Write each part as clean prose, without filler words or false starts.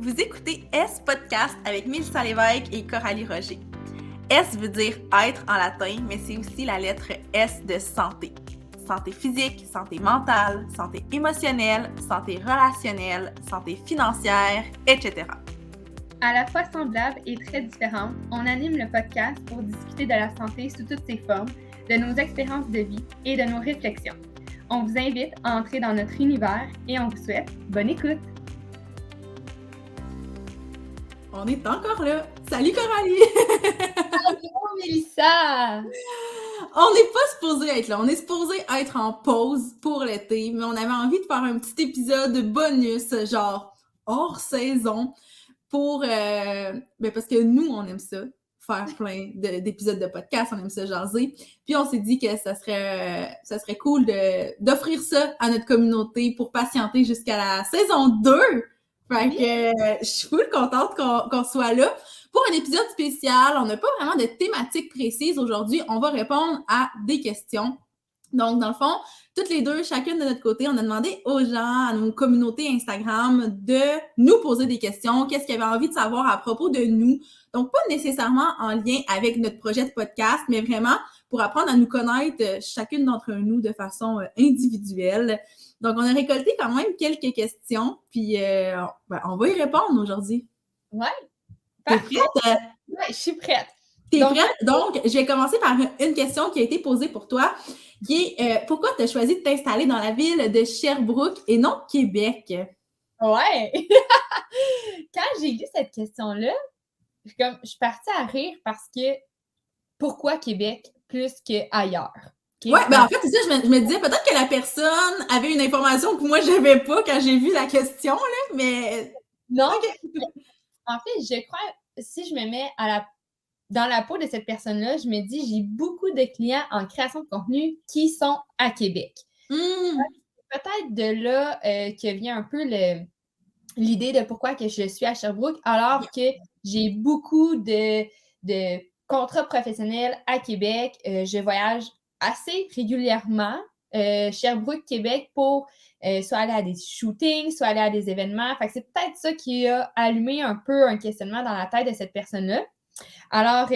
Vous écoutez S Podcast avec Mélissa Lévesque et Coralie Roger. S veut dire être en latin, mais c'est aussi la lettre S de santé. Santé physique, santé mentale, santé émotionnelle, santé relationnelle, santé financière, etc. À la fois semblables et très différentes, on anime le podcast pour discuter de la santé sous toutes ses formes, de nos expériences de vie et de nos réflexions. On vous invite à entrer dans notre univers et on vous souhaite bonne écoute! On est encore là! Salut Coralie! Bonjour Mélissa! On n'est pas supposé être là, on est supposé être en pause pour l'été, mais on avait envie de faire un petit épisode bonus, genre hors saison, pour parce que nous, on aime ça, faire plein d'épisodes de podcast, on aime ça jaser. Puis on s'est dit que ça serait cool d'offrir ça à notre communauté pour patienter jusqu'à la saison 2. Fait que je suis full contente qu'on soit là. Pour un épisode spécial, on n'a pas vraiment de thématique précise aujourd'hui. On va répondre à des questions. Donc, dans le fond, toutes les deux, chacune de notre côté, on a demandé aux gens, à nos communautés Instagram, de nous poser des questions, qu'est-ce qu'ils avaient envie de savoir à propos de nous. Donc, pas nécessairement en lien avec notre projet de podcast, mais vraiment pour apprendre à nous connaître chacune d'entre nous de façon individuelle. Donc, on a récolté quand même quelques questions, puis on va y répondre aujourd'hui. Ouais, t'es prête? Ouais, je suis prête. T'es prête? Donc, je vais commencer par une question qui a été posée pour toi, qui est pourquoi tu as choisi de t'installer dans la ville de Sherbrooke et non Québec? Ouais! Quand j'ai lu cette question-là, je suis partie à rire parce que pourquoi Québec plus qu'ailleurs? Ouais, ben en fait, c'est ça, je me disais peut-être que la personne avait une information que moi j'avais pas quand j'ai vu la question, là, mais. Non! Okay. En fait, je crois, si je me mets dans la peau de cette personne-là, je me dis, j'ai beaucoup de clients en création de contenu qui sont à Québec. Peut-être de là que vient un peu l'idée de pourquoi que je suis à Sherbrooke, alors que j'ai beaucoup de contrats professionnels à Québec. Je voyage assez régulièrement. Sherbrooke, Québec, pour soit aller à des shootings, soit aller à des événements. Fait que c'est peut-être ça qui a allumé un peu un questionnement dans la tête de cette personne-là. Alors,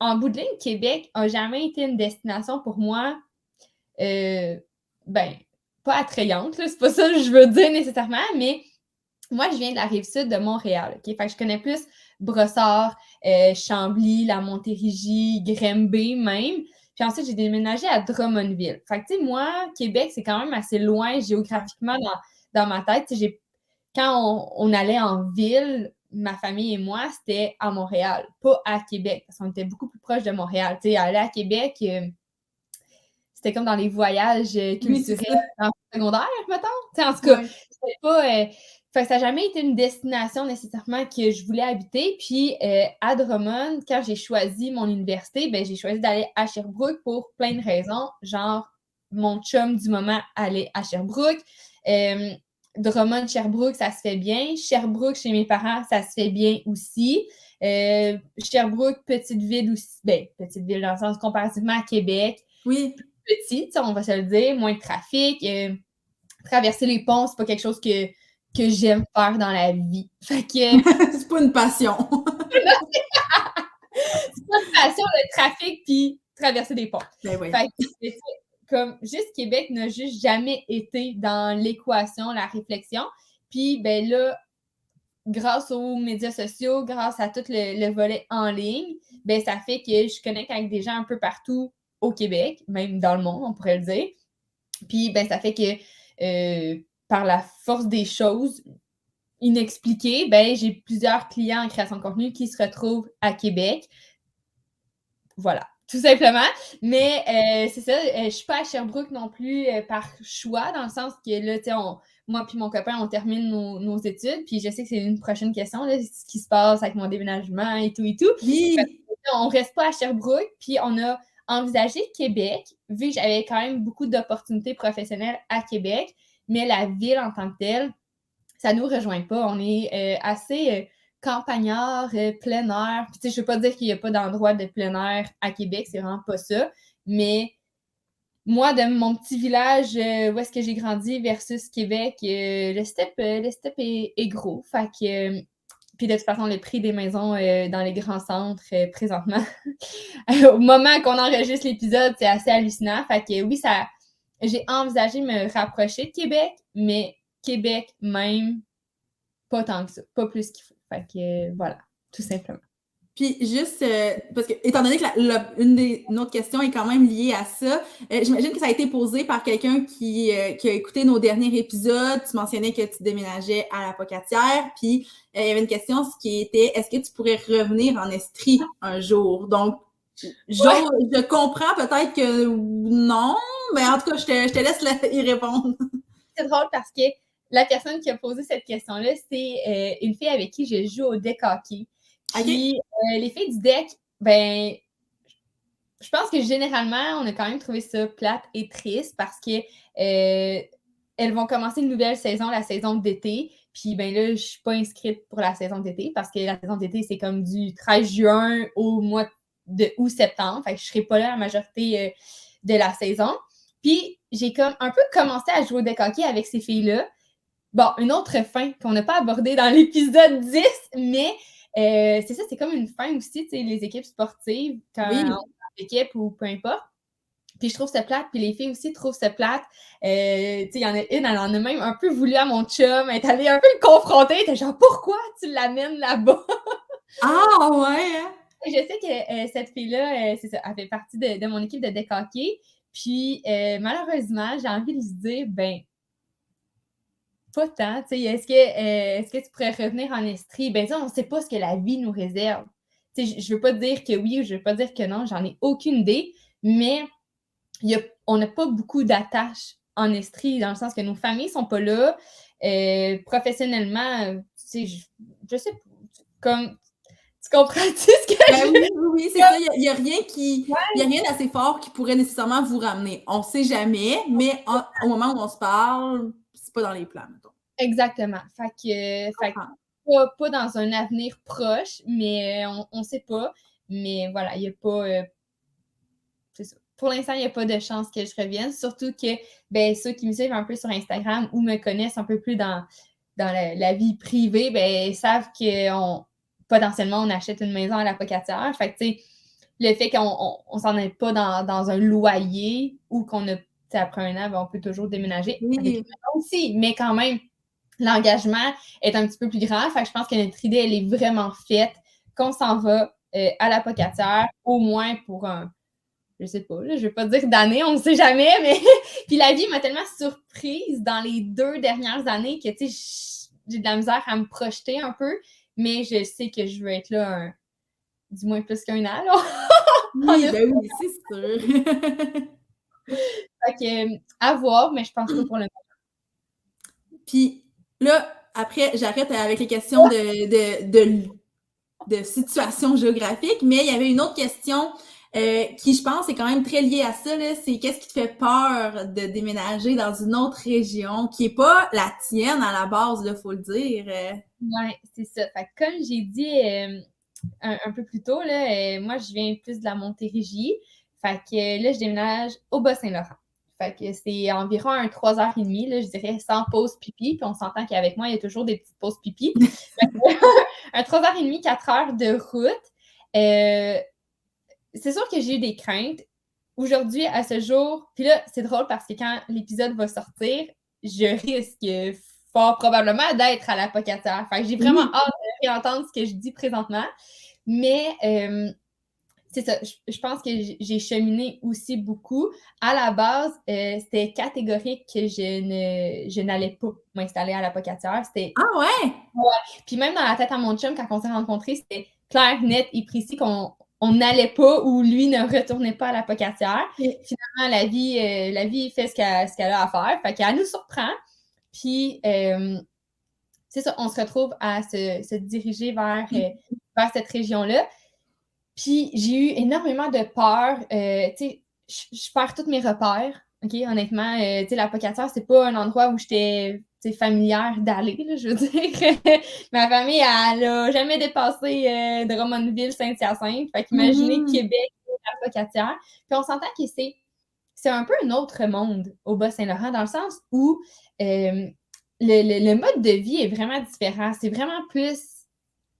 en bout de ligne, Québec n'a jamais été une destination pour moi, pas attrayante, là, c'est pas ça que je veux dire nécessairement, mais moi, je viens de la Rive-Sud de Montréal, OK? Fait que je connais plus Brossard, Chambly, la Montérégie, Granby même. Puis ensuite, j'ai déménagé à Drummondville. Fait que, tu sais, moi, Québec, c'est quand même assez loin géographiquement dans ma tête. Quand on allait en ville, ma famille et moi, c'était à Montréal, pas à Québec, parce qu'on était beaucoup plus proche de Montréal. Tu sais, aller à Québec, c'était comme dans les voyages culturels en secondaire, mettons. Tu sais, en tout cas, c'était pas... fait que ça n'a jamais été une destination nécessairement que je voulais habiter. Puis à Drummond, quand j'ai choisi mon université, j'ai choisi d'aller à Sherbrooke pour plein de raisons. Genre, mon chum du moment allait à Sherbrooke. Drummond, Sherbrooke, ça se fait bien. Sherbrooke, chez mes parents, ça se fait bien aussi. Sherbrooke, petite ville aussi. Petite ville dans le sens comparativement à Québec. Oui. Plus petit, on va se le dire, moins de trafic. Traverser les ponts, c'est pas quelque chose que j'aime faire dans la vie. Fait que... c'est pas une passion. c'est pas une passion, le trafic puis traverser des ponts. Ben oui. Fait que, comme juste Québec n'a juste jamais été dans l'équation, la réflexion. Puis, ben là, grâce aux médias sociaux, grâce à tout le volet en ligne, ben ça fait que je connecte avec des gens un peu partout au Québec, même dans le monde, on pourrait le dire. Puis, ben ça fait que par la force des choses inexpliquées, ben j'ai plusieurs clients en création de contenu qui se retrouvent à Québec. Voilà, tout simplement. Mais c'est ça, je suis pas à Sherbrooke non plus par choix, dans le sens que là, tu sais, moi puis mon copain, on termine nos études, puis je sais que c'est une prochaine question, là, ce qui se passe avec mon déménagement et tout et tout. Oui. On reste pas à Sherbrooke, puis on a envisagé Québec, vu que j'avais quand même beaucoup d'opportunités professionnelles à Québec, mais la ville en tant que telle, ça nous rejoint pas. On est assez campagnard, plein air. Puis, tu sais, je veux pas dire qu'il y a pas d'endroit de plein air à Québec, c'est vraiment pas ça, mais moi, de mon petit village où est-ce que j'ai grandi versus Québec, le step est gros. Fait que, puis de toute façon, le prix des maisons dans les grands centres présentement, au moment qu'on enregistre l'épisode, c'est assez hallucinant. Fait que oui, j'ai envisagé de me rapprocher de Québec, mais Québec même, pas tant que ça, pas plus qu'il faut. Fait que voilà, tout simplement. Puis juste, parce que, étant donné que une autre question est quand même liée à ça, j'imagine que ça a été posé par quelqu'un qui a écouté nos derniers épisodes. Tu mentionnais que tu déménageais à la Pocatière, puis il y avait une question qui était, est-ce que tu pourrais revenir en Estrie un jour? Donc, je comprends peut-être que non, mais en tout cas, je te laisse y répondre. C'est drôle parce que la personne qui a posé cette question-là, c'est une fille avec qui je joue au deck hockey. Puis les filles du deck, ben, je pense que généralement, on a quand même trouvé ça plate et triste parce que elles vont commencer une nouvelle saison, la saison d'été. Puis ben là, je suis pas inscrite pour la saison d'été parce que la saison d'été, c'est comme du 13 juin au mois de août-septembre. Fait que je serai pas là la majorité de la saison. Puis j'ai comme un peu commencé à jouer au deck hockey avec ces filles-là. Bon, une autre fin qu'on n'a pas abordée dans l'épisode 10, mais c'est ça, c'est comme une fin aussi, tu sais, les équipes sportives, quand on parle d'équipe ou peu importe. Puis je trouve ça plate, puis les filles aussi trouvent ça plate. Tu sais, il y en a une, elle en a même un peu voulu à mon chum, elle est allée un peu le confronter, elle était genre, pourquoi tu l'amènes là-bas? Ah ouais! Je sais que cette fille-là, c'est ça, elle fait partie de mon équipe de deck hockey. Puis malheureusement, j'ai envie de lui dire, ben, pas tant, tu sais, est-ce que tu pourrais revenir en Estrie? Ben, ça, on ne sait pas ce que la vie nous réserve. Tu sais, je ne veux pas dire que oui ou je ne veux pas dire que non, j'en ai aucune idée, mais on n'a pas beaucoup d'attaches en Estrie, dans le sens que nos familles ne sont pas là. Professionnellement, tu sais, je sais pas, comme, tu comprends-tu ce que Ben oui, c'est ça. Il n'y a rien d'assez fort qui pourrait nécessairement vous ramener. On ne sait jamais, mais au moment où on se parle, c'est pas dans les plans, mettons. Exactement. Fait que pas dans un avenir proche, mais on ne sait pas. Mais voilà, il n'y a pas. C'est ça. Pour l'instant, il n'y a pas de chance que je revienne. Surtout que ben, ceux qui me suivent un peu sur Instagram ou me connaissent un peu plus dans la vie privée, ben, savent que potentiellement on achète une maison à la Pocatière. Fait que, tu sais, le fait qu'on s'en aille pas dans un loyer ou qu'on a, après un an, ben, on peut toujours déménager avec une maison aussi. Mais quand même, l'engagement est un petit peu plus grand. Fait que je pense que notre idée, elle est vraiment faite, qu'on s'en va à la Pocatière, au moins pour je sais pas, là, je vais pas dire d'année, on ne sait jamais, mais puis la vie m'a tellement surprise dans les 2 dernières années que, tu sais, j'ai de la misère à me projeter un peu, mais je sais que je veux être là du moins plus qu'un an, là. Oui, ben oui, c'est sûr. Fait que, à voir, mais je pense pas pour le moment. Puis là, après, j'arrête avec les questions de situation géographique, mais il y avait une autre question qui, je pense, est quand même très liée à ça, là, c'est qu'est-ce qui te fait peur de déménager dans une autre région qui est pas la tienne à la base, là, faut le dire. Ouais, c'est ça. Fait que comme j'ai dit un peu plus tôt, là, moi, je viens plus de la Montérégie. Fait que là, je déménage au Bas-Saint-Laurent. Fait que c'est environ 3h30, là, je dirais, sans pause pipi. Puis on s'entend qu'avec moi, il y a toujours des petites pauses pipi. Un 3h30, 4 heures de route. C'est sûr que j'ai eu des craintes. Aujourd'hui, à ce jour, puis là, c'est drôle parce que quand l'épisode va sortir, je risque fort probablement d'être à la Pocatière. Fait que j'ai vraiment hâte de réentendre ce que je dis présentement. Mais c'est ça, je pense que j'ai cheminé aussi beaucoup. À la base, c'était catégorique que je n'allais pas m'installer à la Pocatière. Ah ouais? Ouais. Puis même dans la tête à mon chum, quand on s'est rencontrés, c'était clair, net et précis qu'on n'allait pas ou lui ne retournait pas à la Pocatière. Finalement, la vie fait ce qu'elle a à faire. Fait qu'elle nous surprend. Puis, c'est ça, on se retrouve à se diriger vers cette région-là. Puis, j'ai eu énormément de peur. Tu sais, je perds tous mes repères. OK, honnêtement, tu sais, la Pocatière, c'est pas un endroit où j'étais familière d'aller, là, je veux dire. Ma famille, elle a jamais dépassé Drummondville, Saint-Hyacinthe. Fait qu'imaginez Québec, la Pocatière. Puis on s'entend que c'est c'est un peu un autre monde au Bas-Saint-Laurent, dans le sens où le mode de vie est vraiment différent. C'est vraiment plus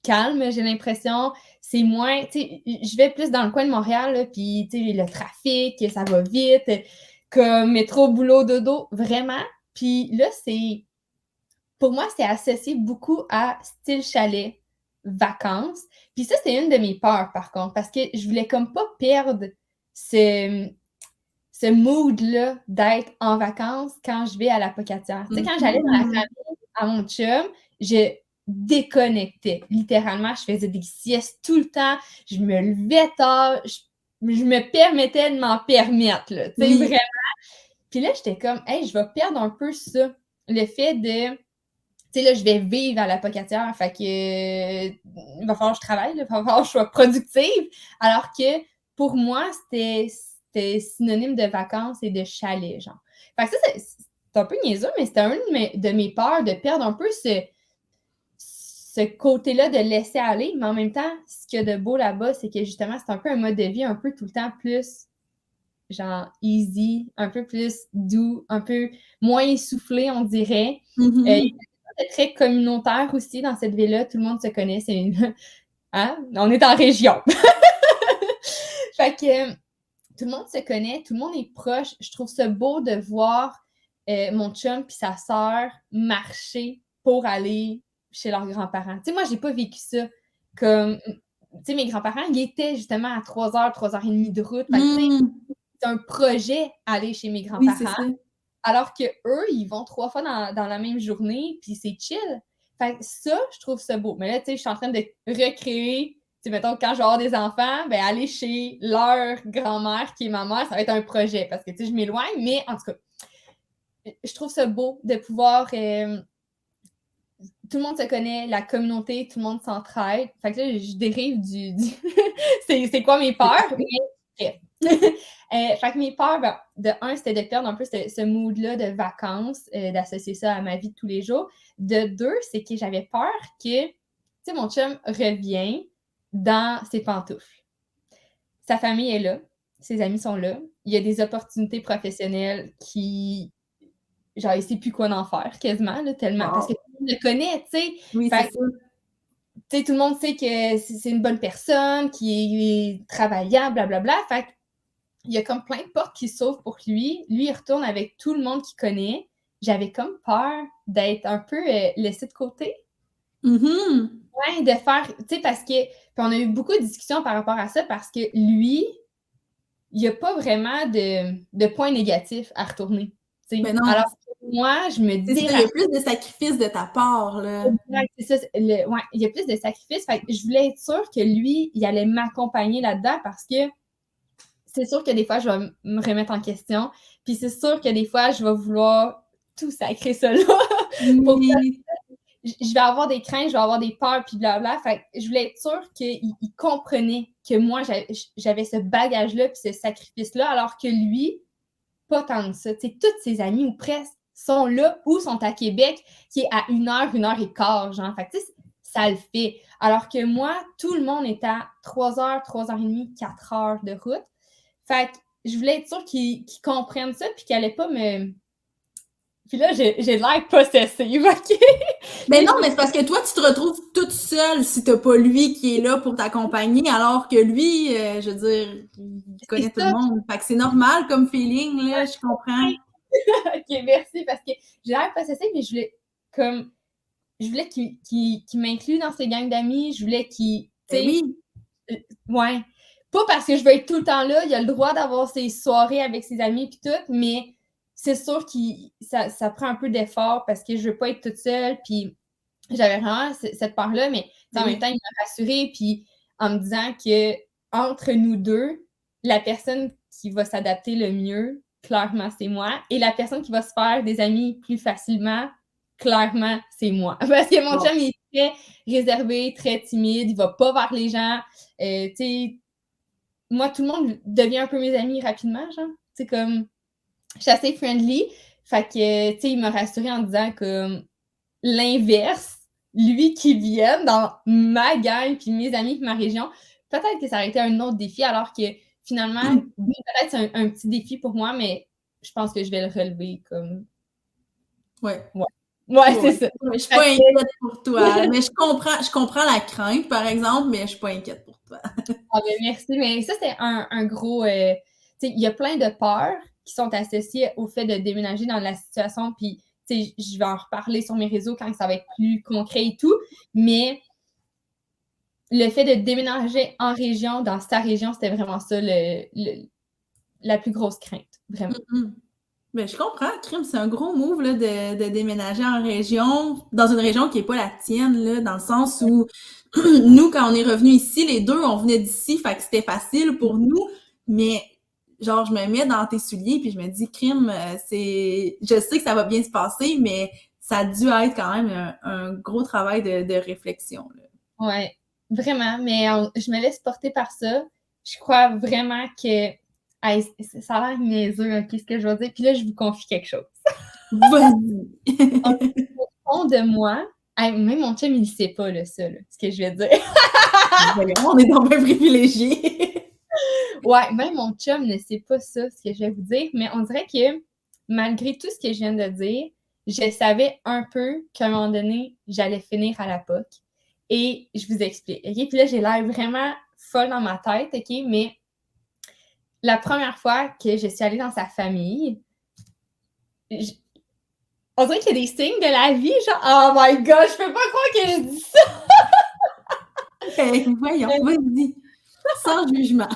calme, j'ai l'impression. C'est moins, tu sais, je vais plus dans le coin de Montréal, puis, tu sais, le trafic, ça va vite, comme métro, boulot, dodo, vraiment. Puis là, pour moi, c'est associé beaucoup à style chalet, vacances. Puis ça, c'est une de mes peurs, par contre, parce que je voulais comme pas perdre ce mood-là d'être en vacances quand je vais à la Pocatière. Tu sais, quand j'allais dans la famille à mon chum, je déconnectais. Littéralement, je faisais des siestes tout le temps. Je me levais tard. Je me permettais de m'en permettre, là. Tu sais, vraiment. Puis là, j'étais comme, hey, je vais perdre un peu ça. Le fait de, tu sais, là, je vais vivre à la Pocatière. Fait que, il va falloir que je travaille, il va falloir que je sois productive. Alors que, pour moi, c'était synonyme de vacances et de chalet, genre. Fait que ça, c'est un peu niaiseux, mais c'était un de mes peurs de perdre un peu ce côté-là de laisser aller, mais en même temps, ce qu'il y a de beau là-bas, c'est que justement, c'est un peu un mode de vie un peu tout le temps plus genre easy, un peu plus doux, un peu moins essoufflé, on dirait. C'est très communautaire aussi dans cette ville-là. Tout le monde se connaît. Hein? On est en région. Fait que tout le monde se connaît, tout le monde est proche. Je trouve ça beau de voir mon chum puis sa sœur marcher pour aller chez leurs grands-parents. Tu sais, moi, j'ai pas vécu ça comme... Tu sais, mes grands-parents, ils étaient justement à 3 heures, 3 heures et demie de route. Fait que, tu sais, c'est un projet aller chez mes grands-parents. Oui, alors qu'eux, ils vont 3 fois dans la même journée, puis c'est chill. Fait que ça, je trouve ça beau. Mais là, tu sais, je suis en train de recréer, tu sais, mettons, quand je vais avoir des enfants, ben aller chez leur grand-mère, qui est ma mère, ça va être un projet, parce que, tu sais, je m'éloigne, mais en tout cas, je trouve ça beau de pouvoir... tout le monde se connaît, la communauté, tout le monde s'entraide. Fait que là, je dérive du... c'est quoi mes peurs? Mais, fait que mes peurs, ben, de un, c'était de perdre un peu ce mood-là de vacances, d'associer ça à ma vie de tous les jours. De deux, c'est que j'avais peur que, tu sais, mon chum revient dans ses pantoufles. Sa famille est là, ses amis sont là, il y a des opportunités professionnelles qui, genre, il sait plus quoi en faire, quasiment, là, tellement, parce que tout le monde le connaît, tu sais. Oui, c'est ça. Tu sais, tout le monde sait que c'est une bonne personne, qui est travaillable, blablabla. Fait il y a comme plein de portes qui s'ouvrent pour lui. Lui, il retourne avec tout le monde qu'il connaît. J'avais comme peur d'être un peu laissée de côté. Ouais, de faire, tu sais, parce que, puis on a eu beaucoup de discussions par rapport à ça, parce que lui, il n'y a pas vraiment de points négatifs à retourner. Ben non. Alors que moi, je me dis... Il y a plus de sacrifices de ta part, là. Ouais, c'est ça. Ouais, il y a plus de sacrifices. Fait que je voulais être sûre que lui, il allait m'accompagner là-dedans, parce que c'est sûr que des fois, je vais me remettre en question. Puis c'est sûr que des fois, je vais vouloir tout sacrer ça là. Je vais avoir des craintes, je vais avoir des peurs, puis blabla. Fait que je voulais être sûre qu'il comprenait que moi, j'avais ce bagage-là, puis ce sacrifice-là, alors que lui, pas tant que ça. Tu sais, tous ses amis, ou presque, sont là ou sont à Québec, qui est à 1 heure et quart, genre. Fait que tu sais, ça le fait. Alors que moi, tout le monde est à 3 heures, 3 heures et demie, 4 heures de route. Fait que je voulais être sûre qu'ils comprennent ça, puis qu'ils n'allaient pas me... Puis là, j'ai l'air possessive, OK? Mais non, mais c'est parce que toi, tu te retrouves toute seule si t'as pas lui qui est là pour t'accompagner, alors que lui, je veux dire, il connaît tout le monde. Fait que c'est normal comme feeling, là, je comprends. OK, merci, parce que j'ai l'air possessive, mais je voulais qu'il m'inclue dans ses gangs d'amis, je voulais qu'il... Oui. Ouais. Pas parce que je veux être tout le temps là, il a le droit d'avoir ses soirées avec ses amis puis tout, mais c'est sûr que ça prend un peu d'effort, parce que je veux pas être toute seule, puis j'avais vraiment cette peur-là, mais en même temps, il m'a rassurée, puis en me disant que entre nous deux, la personne qui va s'adapter le mieux, clairement, c'est moi, et la personne qui va se faire des amis plus facilement, clairement, c'est moi. Parce que mon chum, il est très réservé, très timide, il va pas vers les gens. Tu sais, moi, tout le monde devient un peu mes amis rapidement, genre. Tu sais, comme, je suis assez friendly. Fait que, tu sais, il m'a rassurée en disant que l'inverse, lui qui vienne dans ma gang, puis mes amis, puis ma région, peut-être que ça aurait été un autre défi, alors que finalement, peut-être c'est un petit défi pour moi, mais je pense que je vais le relever comme... Ouais. Ouais, c'est ça. Je suis pas inquiète pour toi. Mais je comprends la crainte, par exemple, mais je suis pas inquiète pour toi. Ah ben merci, mais ça, c'est un gros... tu sais, il y a plein de peurs qui sont associées au fait de déménager dans la situation, puis tu sais, je vais en reparler sur mes réseaux quand ça va être plus concret et tout, mais le fait de déménager en région, dans sa région, c'était vraiment ça la plus grosse crainte, vraiment. Ben, je comprends, crime, c'est un gros move là, de déménager en région, dans une région qui est pas la tienne, là, dans le sens où nous, quand on est revenus ici, les deux, on venait d'ici, fait que c'était facile pour nous, mais genre, je me mets dans tes souliers, puis je me dis, crime, je sais que ça va bien se passer, mais ça a dû être quand même un gros travail de réflexion, là. Ouais, vraiment, mais je me laisse porter par ça. Je crois vraiment que hey, ça a l'air niaiseux, ok, ce que je veux dire. Puis là, je vous confie quelque chose. Vas-y! Au fond de moi, hey, même mon chum, il ne sait pas là, ça, là, ce que je vais dire. On est donc bien privilégiés. Ouais, même mon chum ne sait pas ça, ce que je vais vous dire, mais on dirait que malgré tout ce que je viens de dire, je savais un peu qu'à un moment donné, j'allais finir à la POC. Et je vous explique, ok? Puis là, j'ai l'air vraiment folle dans ma tête, ok? Mais la première fois que je suis allée dans sa famille, on dirait qu'il y a des signes de la vie, genre, oh my god, je peux pas croire que je dis ça! Ben, voyons, vas-y. Sans jugement.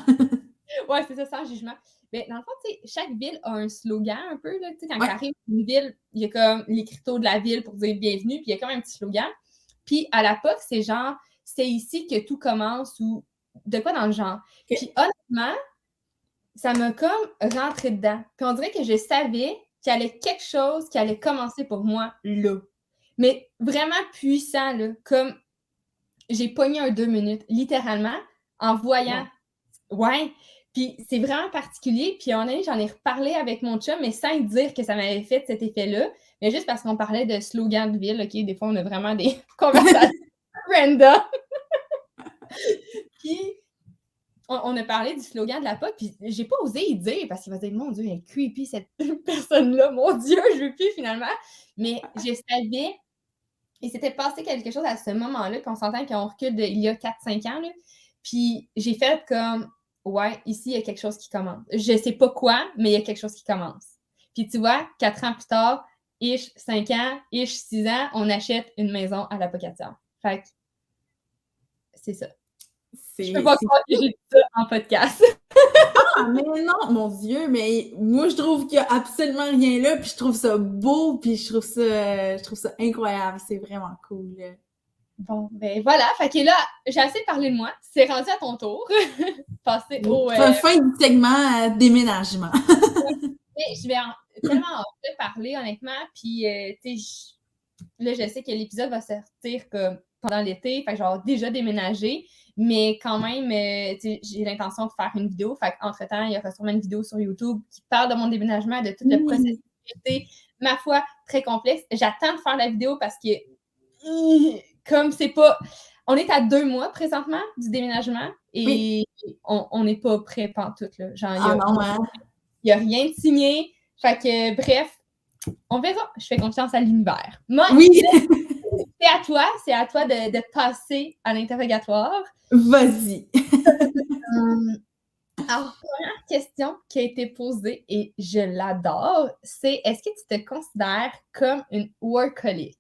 Ouais, c'est ça, sans jugement. Mais dans le fond, tu sais, chaque ville a un slogan un peu, là. Tu sais, quand Ouais. tu arrives dans une ville, il y a comme l'écriteau de la ville pour dire bienvenue, puis il y a comme un petit slogan. Puis à la POC, c'est genre, c'est ici que tout commence ou de quoi dans le genre. Okay. Puis honnêtement, ça m'a comme rentré dedans. Puis on dirait que je savais qu'il y allait quelque chose qui allait commencer pour moi là. Mais vraiment puissant, là. Comme j'ai pogné un 2 minutes, littéralement, en voyant. Ouais. Puis c'est vraiment particulier. Puis j'en ai reparlé avec mon chum, mais sans dire que ça m'avait fait cet effet-là. Mais juste parce qu'on parlait de slogan de ville, OK? Des fois, on a vraiment des conversations random. Puis on a parlé du slogan de la POC, puis j'ai pas osé y dire parce qu'il va dire, mon Dieu, elle est creepy, cette personne-là. Mon Dieu, je veux plus finalement. Mais je savais, il s'était passé quelque chose à ce moment-là, puis on s'entend qu'on recule d'il y a 4-5 ans, là. Puis j'ai fait comme, ouais, ici, il y a quelque chose qui commence. Je sais pas quoi, mais il y a quelque chose qui commence. Puis tu vois, 4 ans plus tard, 5 ans, 6 ans, on achète une maison à la Pocatière. Fait que c'est ça. Je peux pas croire que j'ai dit ça en podcast. Ah, mais non, mon Dieu, mais moi, je trouve qu'il y a absolument rien là, puis je trouve ça beau, puis je trouve ça incroyable. C'est vraiment cool. Bon, ben voilà. Fait que là, j'ai assez parlé de moi. C'est rendu à ton tour. Passer au... Fin du segment déménagement. Mais je vais tellement en parler, honnêtement. Puis, tu sais, là, je sais que l'épisode va sortir comme pendant l'été. Fait que genre déjà déménagé. Mais quand même, j'ai l'intention de faire une vidéo. Fait qu'entre-temps, il y aura sûrement une vidéo sur YouTube qui parle de mon déménagement, de tout le processus qui était, ma foi, très complexe. J'attends de faire la vidéo parce que, comme c'est pas... On est à 2 mois présentement du déménagement et on n'est pas prêt pantoute, là. Genre, il n'y a rien de signé. Fait que, bref, on verra. Je fais confiance à l'univers. Moi, c'est à toi de passer à l'interrogatoire. Vas-y. Alors, première question qui a été posée, et je l'adore, c'est est-ce que tu te considères comme une workaholic?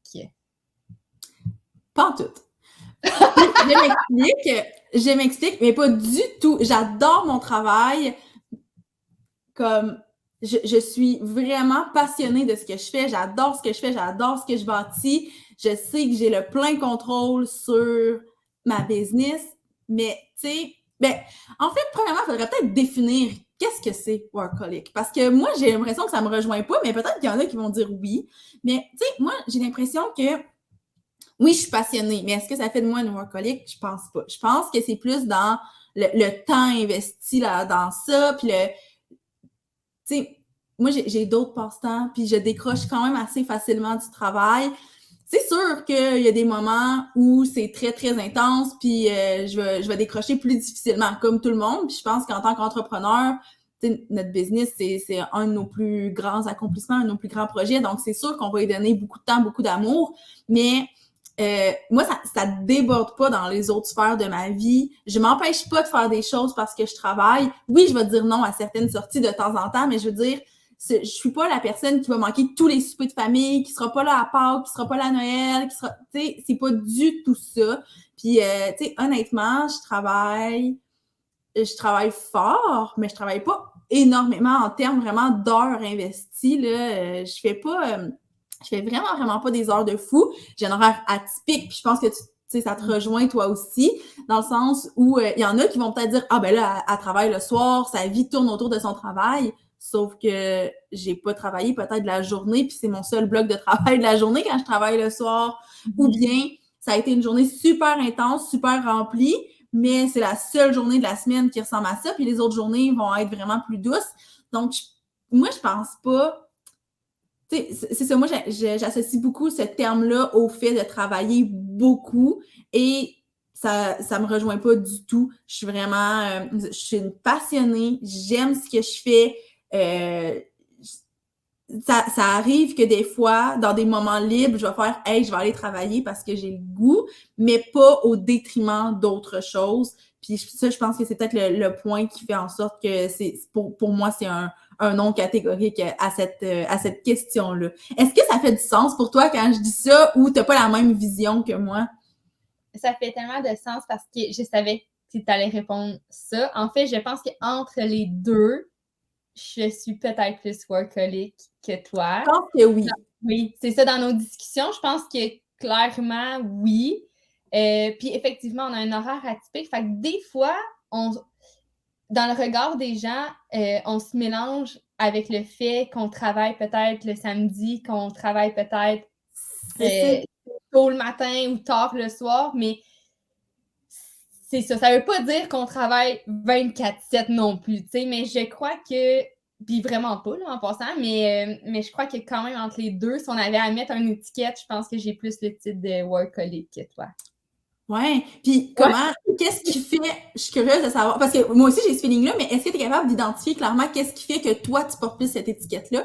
Pas en tout. Je m'explique, mais pas du tout. J'adore mon travail. Comme je suis vraiment passionnée de ce que je fais. J'adore ce que je fais. J'adore ce que je bâtis. Je sais que j'ai le plein contrôle sur ma business. Mais, tu sais, en fait, premièrement, il faudrait peut-être définir qu'est-ce que c'est workaholic. Parce que moi, j'ai l'impression que ça me rejoint pas, mais peut-être qu'il y en a qui vont dire oui. Mais, tu sais, moi, j'ai l'impression que oui, je suis passionnée, mais est-ce que ça fait de moi une workaholic? Je pense pas. Je pense que c'est plus dans le temps investi là, dans ça, puis tu sais, moi, j'ai d'autres passe-temps, puis je décroche quand même assez facilement du travail. c'est sûr qu'il y a des moments où c'est très, très intense, puis je vais décrocher plus difficilement, comme tout le monde. Puis je pense qu'en tant qu'entrepreneur, notre business, c'est un de nos plus grands accomplissements, un de nos plus grands projets. Donc, c'est sûr qu'on va y donner beaucoup de temps, beaucoup d'amour. Mais moi, ça déborde pas dans les autres sphères de ma vie. Je m'empêche pas de faire des choses parce que je travaille. Oui, je vais dire non à certaines sorties de temps en temps, mais je veux dire, je suis pas la personne qui va manquer tous les soupers de famille, qui sera pas là à Pâques, qui sera pas là à Noël, qui sera, tu sais, c'est pas du tout ça. Puis, tu sais, honnêtement, je travaille fort, mais je travaille pas énormément en termes vraiment d'heures investies, là. Je fais vraiment, vraiment pas des heures de fou. J'ai un horaire atypique, puis je pense que tu sais, ça te rejoint toi aussi, dans le sens où il y en a qui vont peut-être dire « Ah ben là, elle travaille le soir, sa vie tourne autour de son travail », sauf que j'ai pas travaillé peut-être la journée, puis c'est mon seul bloc de travail de la journée quand je travaille le soir, ou bien ça a été une journée super intense, super remplie, mais c'est la seule journée de la semaine qui ressemble à ça, puis les autres journées vont être vraiment plus douces. Donc, moi, je pense pas... Tu sais, c'est ça, moi, j'associe beaucoup ce terme-là au fait de travailler beaucoup et ça me rejoint pas du tout. Je suis vraiment... je suis une passionnée, j'aime ce que je fais. Ça arrive que des fois, dans des moments libres, je vais faire « Hey, je vais aller travailler parce que j'ai le goût », mais pas au détriment d'autres choses. Puis ça, je pense que c'est peut-être le point qui fait en sorte que pour moi, c'est un non catégorique à cette question-là. Est-ce que ça fait du sens pour toi quand je dis ça ou t'as pas la même vision que moi? Ça fait tellement de sens parce que je savais que tu allais répondre ça. En fait, je pense qu'entre les deux, je suis peut-être plus workaholic que toi. Je pense que oui. Oui, c'est ça dans nos discussions. Je pense que clairement, oui. Puis effectivement, on a un horaire atypique. Fait que des fois, dans le regard des gens, on se mélange avec le fait qu'on travaille peut-être le samedi, qu'on travaille peut-être tôt le matin ou tard le soir, mais c'est ça. Ça veut pas dire qu'on travaille 24/7 non plus, tu sais, mais je crois que, puis vraiment pas, là, en passant, mais je crois que quand même, entre les deux, si on avait à mettre une étiquette, je pense que j'ai plus le titre de workaholic que toi. Ouais. Puis qu'est-ce qui fait, je suis curieuse de savoir, parce que moi aussi j'ai ce feeling-là, mais est-ce que tu es capable d'identifier clairement qu'est-ce qui fait que toi tu portes plus cette étiquette-là?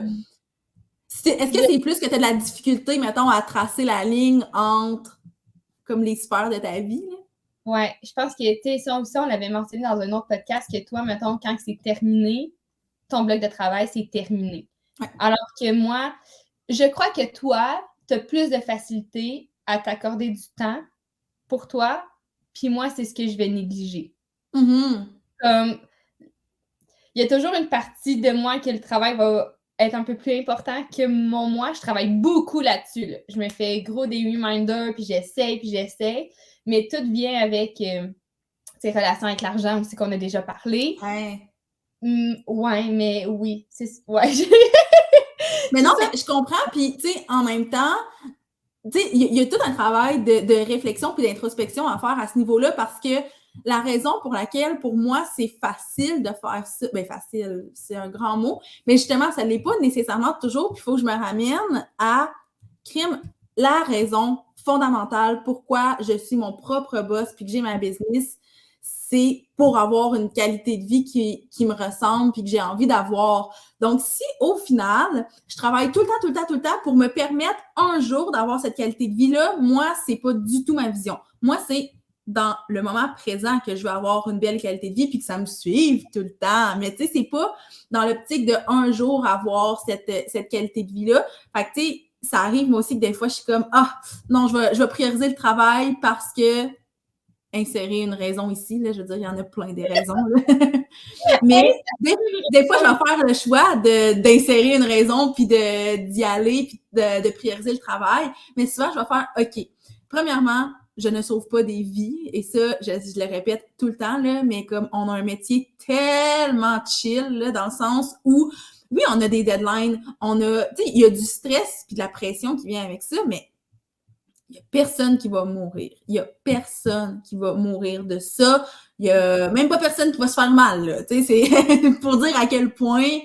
Est-ce que c'est plus que tu as de la difficulté, mettons, à tracer la ligne entre comme les sphères de ta vie? Là? Ouais, je pense que, tu sais, ça aussi, on l'avait mentionné dans un autre podcast, que toi, mettons, quand c'est terminé, ton bloc de travail, c'est terminé. Ouais. Alors que moi, je crois que toi, tu as plus de facilité à t'accorder du temps pour toi, puis moi, c'est ce que je vais négliger. Mm-hmm. Il y a toujours une partie de moi que le travail va être un peu plus important que mon moi. Je travaille beaucoup là-dessus. Là. Je me fais gros des reminders, puis j'essaie. Mais tout vient avec ces relations avec l'argent aussi qu'on a déjà parlé. Ouais. Ouais, mais oui. Ouais. Mais non, mais je comprends. Puis, tu sais, en même temps, tu sais, il y a tout un travail de réflexion puis d'introspection à faire à ce niveau-là parce que la raison pour laquelle, pour moi, c'est facile de faire ça, ben facile, c'est un grand mot, mais justement, ça ne l'est pas nécessairement toujours, puis il faut que je me ramène à la raison fondamentale pourquoi je suis mon propre boss puis que j'ai ma business, c'est pour avoir une qualité de vie qui me ressemble puis que j'ai envie d'avoir. Donc, si au final, je travaille tout le temps pour me permettre un jour d'avoir cette qualité de vie-là, moi, c'est pas du tout ma vision. Moi, c'est dans le moment présent que je veux avoir une belle qualité de vie puis que ça me suive tout le temps. Mais tu sais, c'est pas dans l'optique de un jour avoir cette qualité de vie-là. Fait que tu sais, ça arrive moi aussi que des fois, je suis comme « Ah, non, je vais prioriser le travail parce que… » insérer une raison ici, là, je veux dire, il y en a plein des raisons. Mais des fois, je vais faire le choix d'insérer une raison puis d'y aller puis de prioriser le travail. Mais souvent, je vais faire OK. Premièrement, je ne sauve pas des vies. Et ça, je le répète tout le temps, là, mais comme on a un métier tellement chill, là, dans le sens où, oui, on a des deadlines, tu sais, il y a du stress puis de la pression qui vient avec ça, mais il n'y a personne qui va mourir. Il n'y a personne qui va mourir de ça. Il n'y a même pas personne qui va se faire mal. Là. C'est pour dire à quel point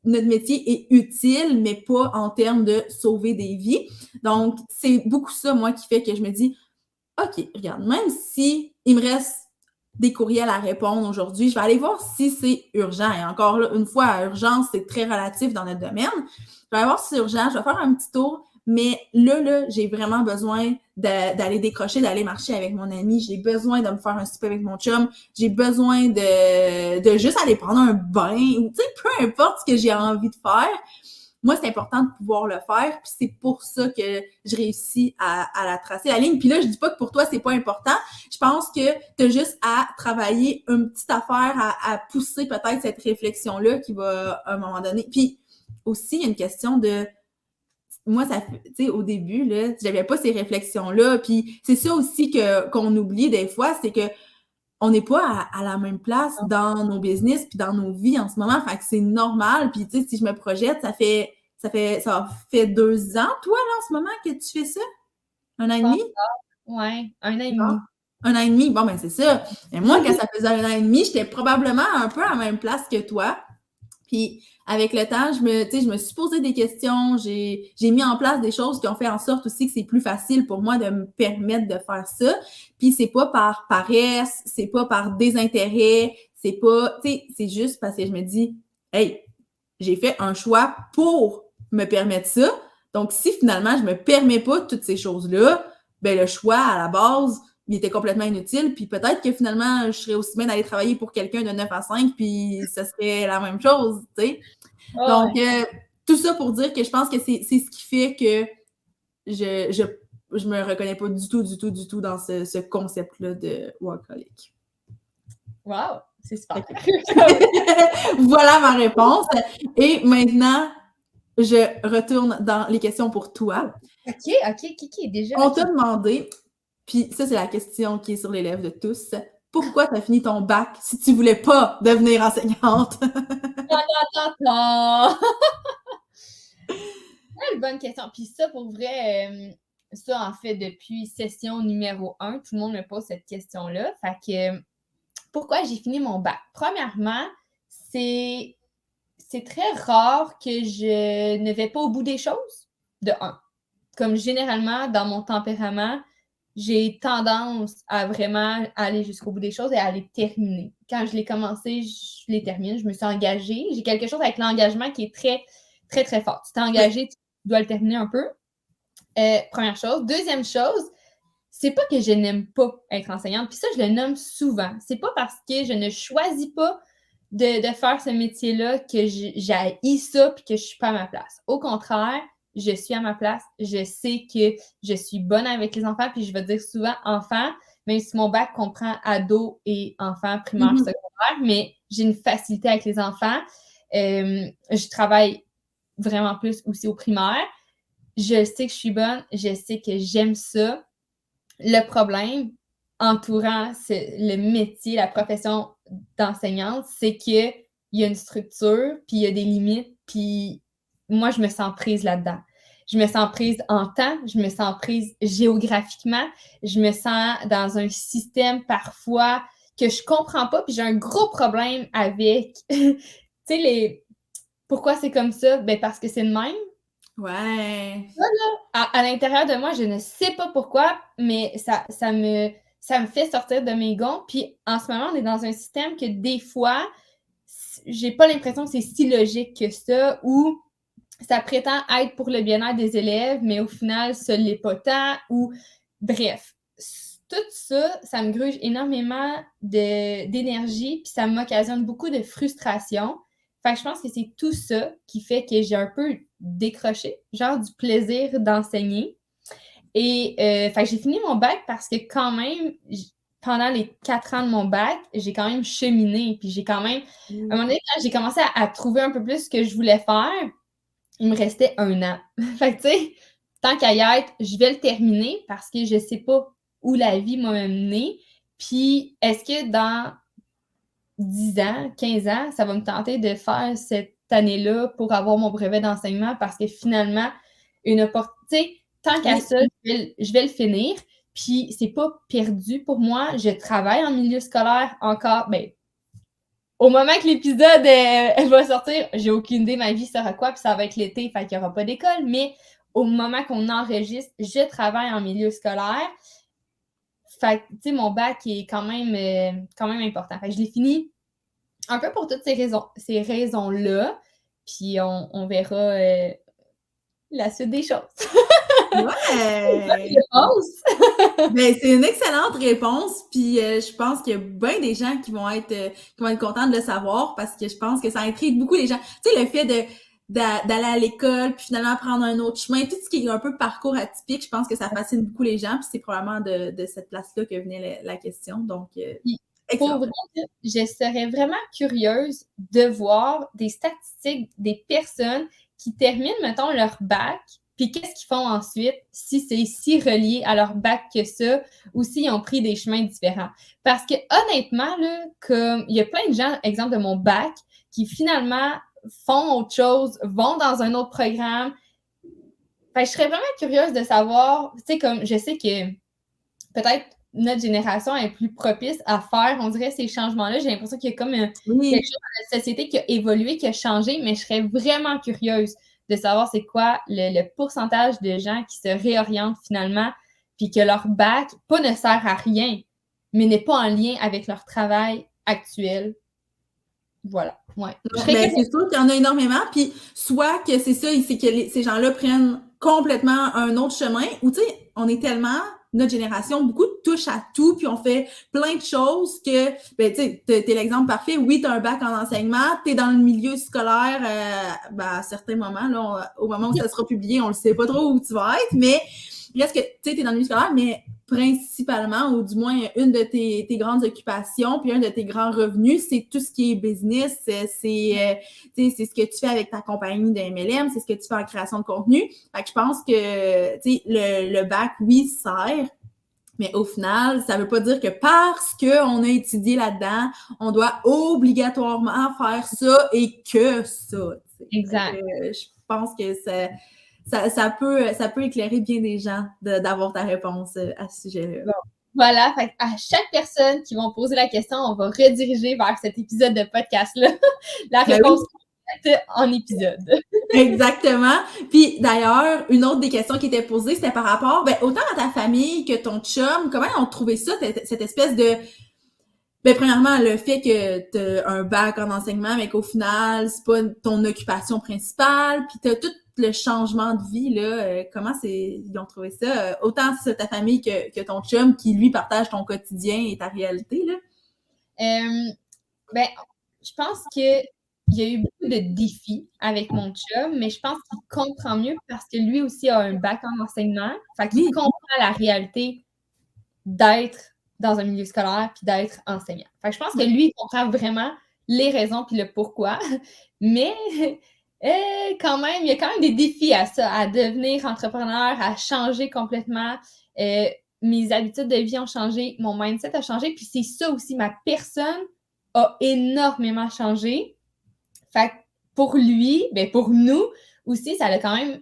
notre métier est utile, mais pas en termes de sauver des vies. Donc, c'est beaucoup ça, moi, qui fait que je me dis, OK, regarde, même si il me reste des courriels à répondre aujourd'hui, je vais aller voir si c'est urgent. Et encore là, une fois, urgence, c'est très relatif dans notre domaine. Je vais aller voir si c'est urgent, je vais faire un petit tour, mais là, j'ai vraiment besoin d'aller décrocher, d'aller marcher avec mon ami. J'ai besoin de me faire un souper avec mon chum. J'ai besoin de juste aller prendre un bain ou, tu sais, peu importe ce que j'ai envie de faire. Moi, c'est important de pouvoir le faire, puis c'est pour ça que je réussis à la tracer, la ligne. Puis là, je dis pas que pour toi, c'est pas important. Je pense que tu as juste à travailler une petite affaire, à pousser peut-être cette réflexion-là qui va, à un moment donné. Puis aussi, il y a une question de... Moi, ça fait, tu sais, au début, là, j'avais pas ces réflexions-là. Puis c'est ça aussi qu'on oublie des fois, c'est que on n'est pas à la même place dans nos business puis dans nos vies en ce moment. Fait que c'est normal. Puis, tu sais, si je me projette, ça fait 2 ans, toi, là, en ce moment, que tu fais ça? 1 an et demi? Ouais, 1 an et demi. Ah, 1 an et demi. Bon, ben, c'est ça. Et moi, quand ça faisait 1 an et demi, j'étais probablement un peu à la même place que toi. Puis avec le temps, je me suis posé des questions, j'ai mis en place des choses qui ont fait en sorte aussi que c'est plus facile pour moi de me permettre de faire ça. Puis c'est pas par paresse, c'est pas par désintérêt, c'est pas, tu sais, c'est juste parce que je me dis, hey, j'ai fait un choix pour me permettre ça. Donc si finalement je me permets pas toutes ces choses-là, ben le choix à la base, il était complètement inutile. Puis peut-être que finalement, je serais aussi bien d'aller travailler pour quelqu'un de 9 à 5, puis ça serait la même chose, tu sais. Oh, Donc, ouais. tout ça pour dire que je pense que c'est ce qui fait que je me reconnais pas du tout dans ce concept-là de workaholic. Wow, c'est super. Voilà ma réponse. Et maintenant, je retourne dans les questions pour toi. OK, déjà. On t'a demandé, puis ça, c'est la question qui est sur les lèvres de tous. Pourquoi tu as fini ton bac si tu voulais pas devenir enseignante? Attends. Quelle bonne question. Puis ça, pour vrai, ça, en fait, depuis session numéro 1, tout le monde me pose cette question-là. Fait que, pourquoi j'ai fini mon bac? Premièrement, c'est très rare que je ne vais pas au bout des choses, de un. Comme généralement, dans mon tempérament, j'ai tendance à vraiment aller jusqu'au bout des choses et à les terminer. Quand je l'ai commencé, je les termine, je me suis engagée. J'ai quelque chose avec l'engagement qui est très, très, très fort. Tu t'es engagé, tu dois le terminer un peu. Première chose. Deuxième chose, c'est pas que je n'aime pas être enseignante, puis ça, je le nomme souvent. C'est pas parce que je ne choisis pas de faire ce métier-là que j'haïs ça puis que je suis pas à ma place. Au contraire, je suis à ma place. Je sais que je suis bonne avec les enfants, puis je vais dire souvent enfants, même si mon bac comprend ados et enfants primaires, secondaires, mais j'ai une facilité avec les enfants. Je travaille vraiment plus aussi au primaire. Je sais que je suis bonne, je sais que j'aime ça. Le problème entourant le métier, la profession d'enseignante, c'est qu'il y a une structure, puis il y a des limites, puis moi, je me sens prise là-dedans. Je me sens prise en temps, je me sens prise géographiquement, je me sens dans un système parfois que je comprends pas, puis j'ai un gros problème avec, tu sais, pourquoi c'est comme ça? Ben parce que c'est le même. Ouais. À l'intérieur de moi, je ne sais pas pourquoi, mais ça me fait sortir de mes gonds. Puis en ce moment, on est dans un système que des fois, j'ai pas l'impression que c'est si logique que ça, ou ça prétend être pour le bien-être des élèves, mais au final, ce l'est pas tant, ou bref. Tout ça, ça me gruge énormément d'énergie, puis ça m'occasionne beaucoup de frustration. Fait que je pense que c'est tout ça qui fait que j'ai un peu décroché, genre du plaisir d'enseigner. Et fait que j'ai fini mon bac parce que quand même, pendant les 4 ans de mon bac, j'ai quand même cheminé. Puis j'ai quand même, à un moment donné, quand j'ai commencé à trouver un peu plus ce que je voulais faire, il me restait 1 an. Fait que tu sais, tant qu'à y être, je vais le terminer parce que je sais pas où la vie m'a menée. Puis est-ce que dans 10 ans, 15 ans, ça va me tenter de faire cette année-là pour avoir mon brevet d'enseignement parce que finalement, une opportunité, tant qu'à ça, je vais le finir. Puis c'est pas perdu pour moi. Je travaille en milieu scolaire encore. Ben, au moment que l'épisode va sortir, j'ai aucune idée, ma vie sera quoi, puis ça va être l'été, fait qu'il n'y aura pas d'école, mais au moment qu'on enregistre, je travaille en milieu scolaire. Fait que, tu sais, mon bac est quand même important. Fait que je l'ai fini un peu pour toutes ces raisons-là, puis on verra la suite des choses. Ouais! Ben, c'est une excellente réponse, puis je pense qu'il y a bien des gens qui vont être contents de le savoir parce que je pense que ça intrigue beaucoup les gens. Tu sais, le fait d'aller à l'école, puis finalement prendre un autre chemin, tout ce qui est un peu parcours atypique, je pense que ça fascine beaucoup les gens, puis c'est probablement de cette place-là que venait la question. Donc, Pour excellent. vrai, je serais vraiment curieuse de voir des statistiques des personnes qui terminent, mettons, leur bac, puis qu'est-ce qu'ils font ensuite, si c'est si relié à leur bac que ça, ou s'ils ont pris des chemins différents. Parce que honnêtement, là, comme il y a plein de gens, exemple de mon bac, qui finalement font autre chose, vont dans un autre programme. Fait que je serais vraiment curieuse de savoir, tu sais, comme je sais que peut-être notre génération est plus propice à faire, on dirait, ces changements-là. J'ai l'impression qu'il y a comme quelque chose dans notre société qui a évolué, qui a changé, mais je serais vraiment curieuse de savoir c'est quoi le pourcentage de gens qui se réorientent finalement, puis que leur bac, pas ne sert à rien, mais n'est pas en lien avec leur travail actuel. Voilà, ouais. Ben, c'est sûr qu'il y en a énormément, puis soit que c'est ça, c'est que ces gens-là prennent complètement un autre chemin, ou tu sais, on est tellement, notre génération, beaucoup touche à tout, puis on fait plein de choses que, ben tu sais, t'es l'exemple parfait, oui, t'as un bac en enseignement, t'es dans le milieu scolaire, ben, à certains moments, là, au moment où ça sera publié, on le sait pas trop où tu vas être, mais il reste que, tu sais, t'es dans le milieu scolaire, mais principalement, ou du moins une de tes grandes occupations, puis un de tes grands revenus, c'est tout ce qui est business, c'est ce que tu fais avec ta compagnie de MLM, c'est ce que tu fais en création de contenu. Fait que je pense que le bac, oui, sert, mais au final, ça veut pas dire que parce qu'on a étudié là-dedans, on doit obligatoirement faire ça et que ça. Exact. Je pense que ça peut éclairer bien des gens d'avoir ta réponse à ce sujet-là. Bon. Voilà, fait à chaque personne qui va poser la question, on va rediriger vers cet épisode de podcast-là la réponse en épisode. Exactement. Puis d'ailleurs, une autre des questions qui était posée, c'était par rapport, ben, autant à ta famille que ton chum, comment ils ont trouvé ça, cette espèce de... Ben, premièrement, le fait que t'as un bac en enseignement, mais qu'au final, c'est pas ton occupation principale, puis t'as tout le changement de vie, là, ils ont trouvé ça? Autant c'est ta famille que ton chum qui, lui, partage ton quotidien et ta réalité, là? Ben, je pense qu'il y a eu beaucoup de défis avec mon chum, mais je pense qu'il comprend mieux parce que lui aussi a un bac en enseignement. Fait qu'il comprend la réalité d'être dans un milieu scolaire puis d'être enseignant. Fait que je pense que lui, il comprend vraiment les raisons puis le pourquoi. Mais quand même, il y a quand même des défis à ça, à devenir entrepreneur, à changer complètement. Mes habitudes de vie ont changé, mon mindset a changé, puis c'est ça aussi, ma personne a énormément changé. Fait que pour lui, ben pour nous aussi, ça a quand même,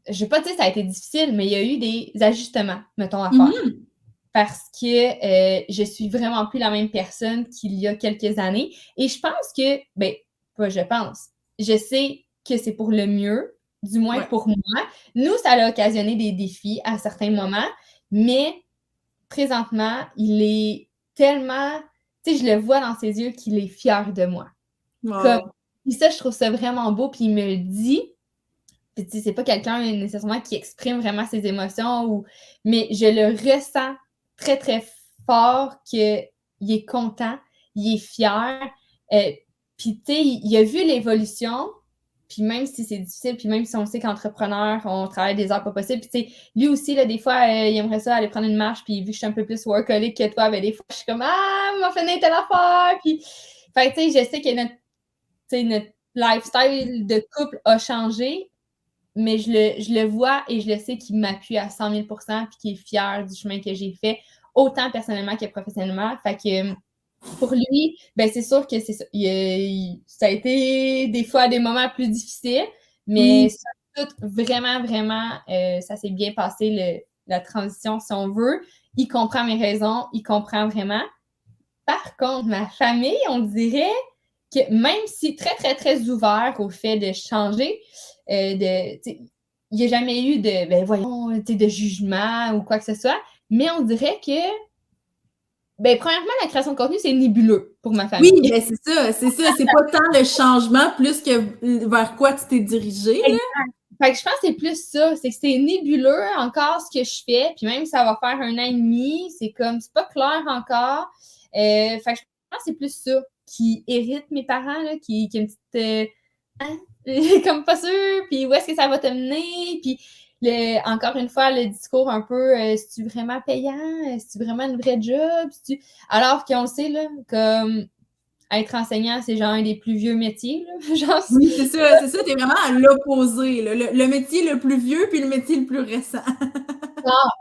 je vais pas dire que ça a été difficile, mais il y a eu des ajustements, mettons, à faire. Parce que je suis vraiment plus la même personne qu'il y a quelques années. Et je pense que, ben, pas je pense, je sais que c'est pour le mieux, du moins pour moi. Nous, ça a occasionné des défis à certains moments, mais présentement, il est tellement, tu sais, je le vois dans ses yeux qu'il est fier de moi. Comme, puis ça, je trouve ça vraiment beau, puis il me le dit. Puis tu sais, c'est pas quelqu'un nécessairement qui exprime vraiment ses émotions, mais je le ressens très, très fort qu'il est content, il est fier. Puis tu sais, il a vu l'évolution, puis même si c'est difficile, puis même si on sait qu'entrepreneur, on travaille des heures pas possibles, puis tu sais, lui aussi, là, des fois, il aimerait ça aller prendre une marche, puis vu que je suis un peu plus workaholic que toi, ben des fois, je suis comme « Ah, m'a fait telle affaire! » Puis, fait tu sais, je sais que notre lifestyle de couple a changé, mais je le vois et je le sais qu'il m'appuie à 100 000 puis qu'il est fier du chemin que j'ai fait, autant personnellement que professionnellement. Fait que pour lui, ben c'est sûr que c'est ça. Ça a été des fois des moments plus difficiles, mais tout, vraiment, vraiment, ça s'est bien passé, la transition, si on veut. Il comprend mes raisons, il comprend vraiment. Par contre, ma famille, on dirait que même si très, très, très ouvert au fait de changer, il n'y a jamais eu de, voyons, de jugement ou quoi que ce soit, mais on dirait que, premièrement, la création de contenu, c'est nébuleux pour ma famille. Oui, ben c'est ça. C'est pas tant le changement plus que vers quoi tu t'es dirigé. Exact. Fait que je pense que c'est plus ça, c'est que c'est nébuleux encore ce que je fais, puis même ça va faire 1 an et demi, c'est comme, c'est pas clair encore. Fait que je pense que c'est plus ça qui hérite mes parents, là, qui est une petite... comme pas sûr, puis où est-ce que ça va te mener, puis encore une fois, le discours un peu, c'est-tu vraiment payant, c'est-tu vraiment une vraie job, alors qu'on sait, là, comme être enseignant, c'est genre un des plus vieux métiers, là. Genre, oui, c'est ça, t'es vraiment à l'opposé, là. Le métier le plus vieux puis le métier le plus récent.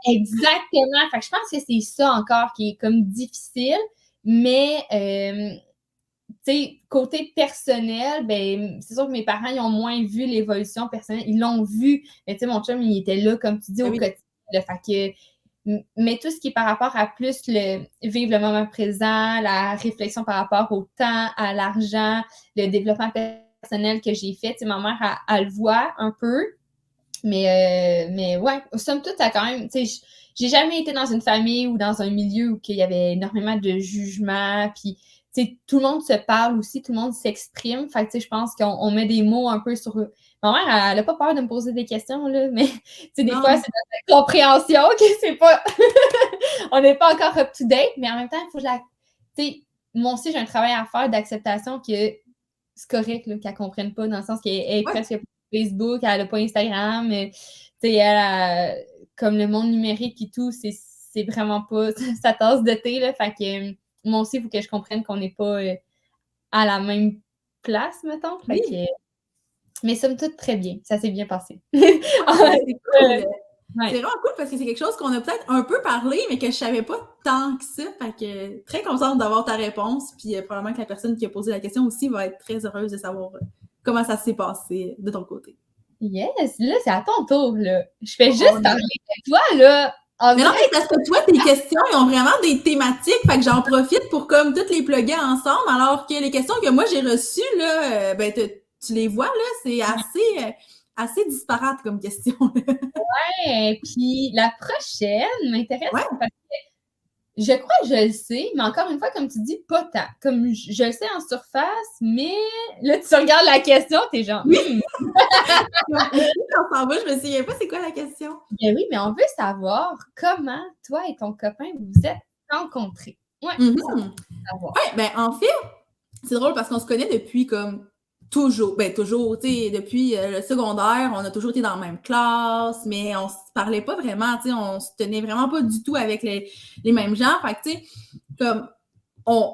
Exactement. Fait que je pense que c'est ça encore qui est comme difficile, mais tu sais, côté personnel, c'est sûr que mes parents, ils ont moins vu l'évolution personnelle. Ils l'ont vu, mais tu sais, mon chum, il était là, comme tu dis, au quotidien. Là, fait que, mais tout ce qui est par rapport à plus vivre le moment présent, la réflexion par rapport au temps, à l'argent, le développement personnel que j'ai fait, tu sais, ma mère, elle le voit un peu, mais ouais, somme toute, ça quand même, tu sais, j'ai jamais été dans une famille ou dans un milieu où il y avait énormément de jugement, puis tu sais, tout le monde se parle aussi, tout le monde s'exprime. Fait que, tu sais, je pense qu'on met des mots un peu sur... Ma mère, elle a pas peur de me poser des questions, là, mais, tu sais, des fois, c'est notre compréhension que c'est pas... On n'est pas encore up-to-date, mais en même temps, il faut que tu sais, moi aussi, j'ai un travail à faire d'acceptation que c'est correct, là, qu'elle comprenne pas, dans le sens qu'elle est presque pas Facebook, elle a pas Instagram, tu sais, elle comme le monde numérique et tout, c'est vraiment pas sa tasse de thé, là, fait que moi aussi, il faut que je comprenne qu'on n'est pas à la même place, mettons. Fait que, mais somme toute, très bien. Ça s'est bien passé. C'est cool. Ouais. C'est vraiment cool parce que c'est quelque chose qu'on a peut-être un peu parlé, mais que je savais pas tant que ça. Fait que très contente d'avoir ta réponse. Puis probablement que la personne qui a posé la question aussi va être très heureuse de savoir comment ça s'est passé de ton côté. Yes! Là, c'est à ton tour, là. Je fais juste parler de toi, là. Mais non, mais parce que toi, tes questions, ils ont vraiment des thématiques, fait que j'en profite pour comme toutes les plugger ensemble, alors que les questions que moi j'ai reçues, là, tu les vois, là, c'est assez disparate comme question. Ouais, puis la prochaine m'intéresse parce que je crois que je le sais, mais encore une fois, comme tu dis, pas tant. Comme je le sais en surface, mais là, tu regardes la question, t'es genre... Oui! Je me souviens pas, c'est quoi la question? Ben oui, mais on veut savoir comment toi et ton copain vous êtes rencontrés. Ouais, En fait, c'est drôle parce qu'on se connaît depuis comme toujours, tu sais, depuis le secondaire, on a toujours été dans la même classe, mais on se parlait pas vraiment, tu sais, on se tenait vraiment pas du tout avec les mêmes gens. Fait que, tu sais, comme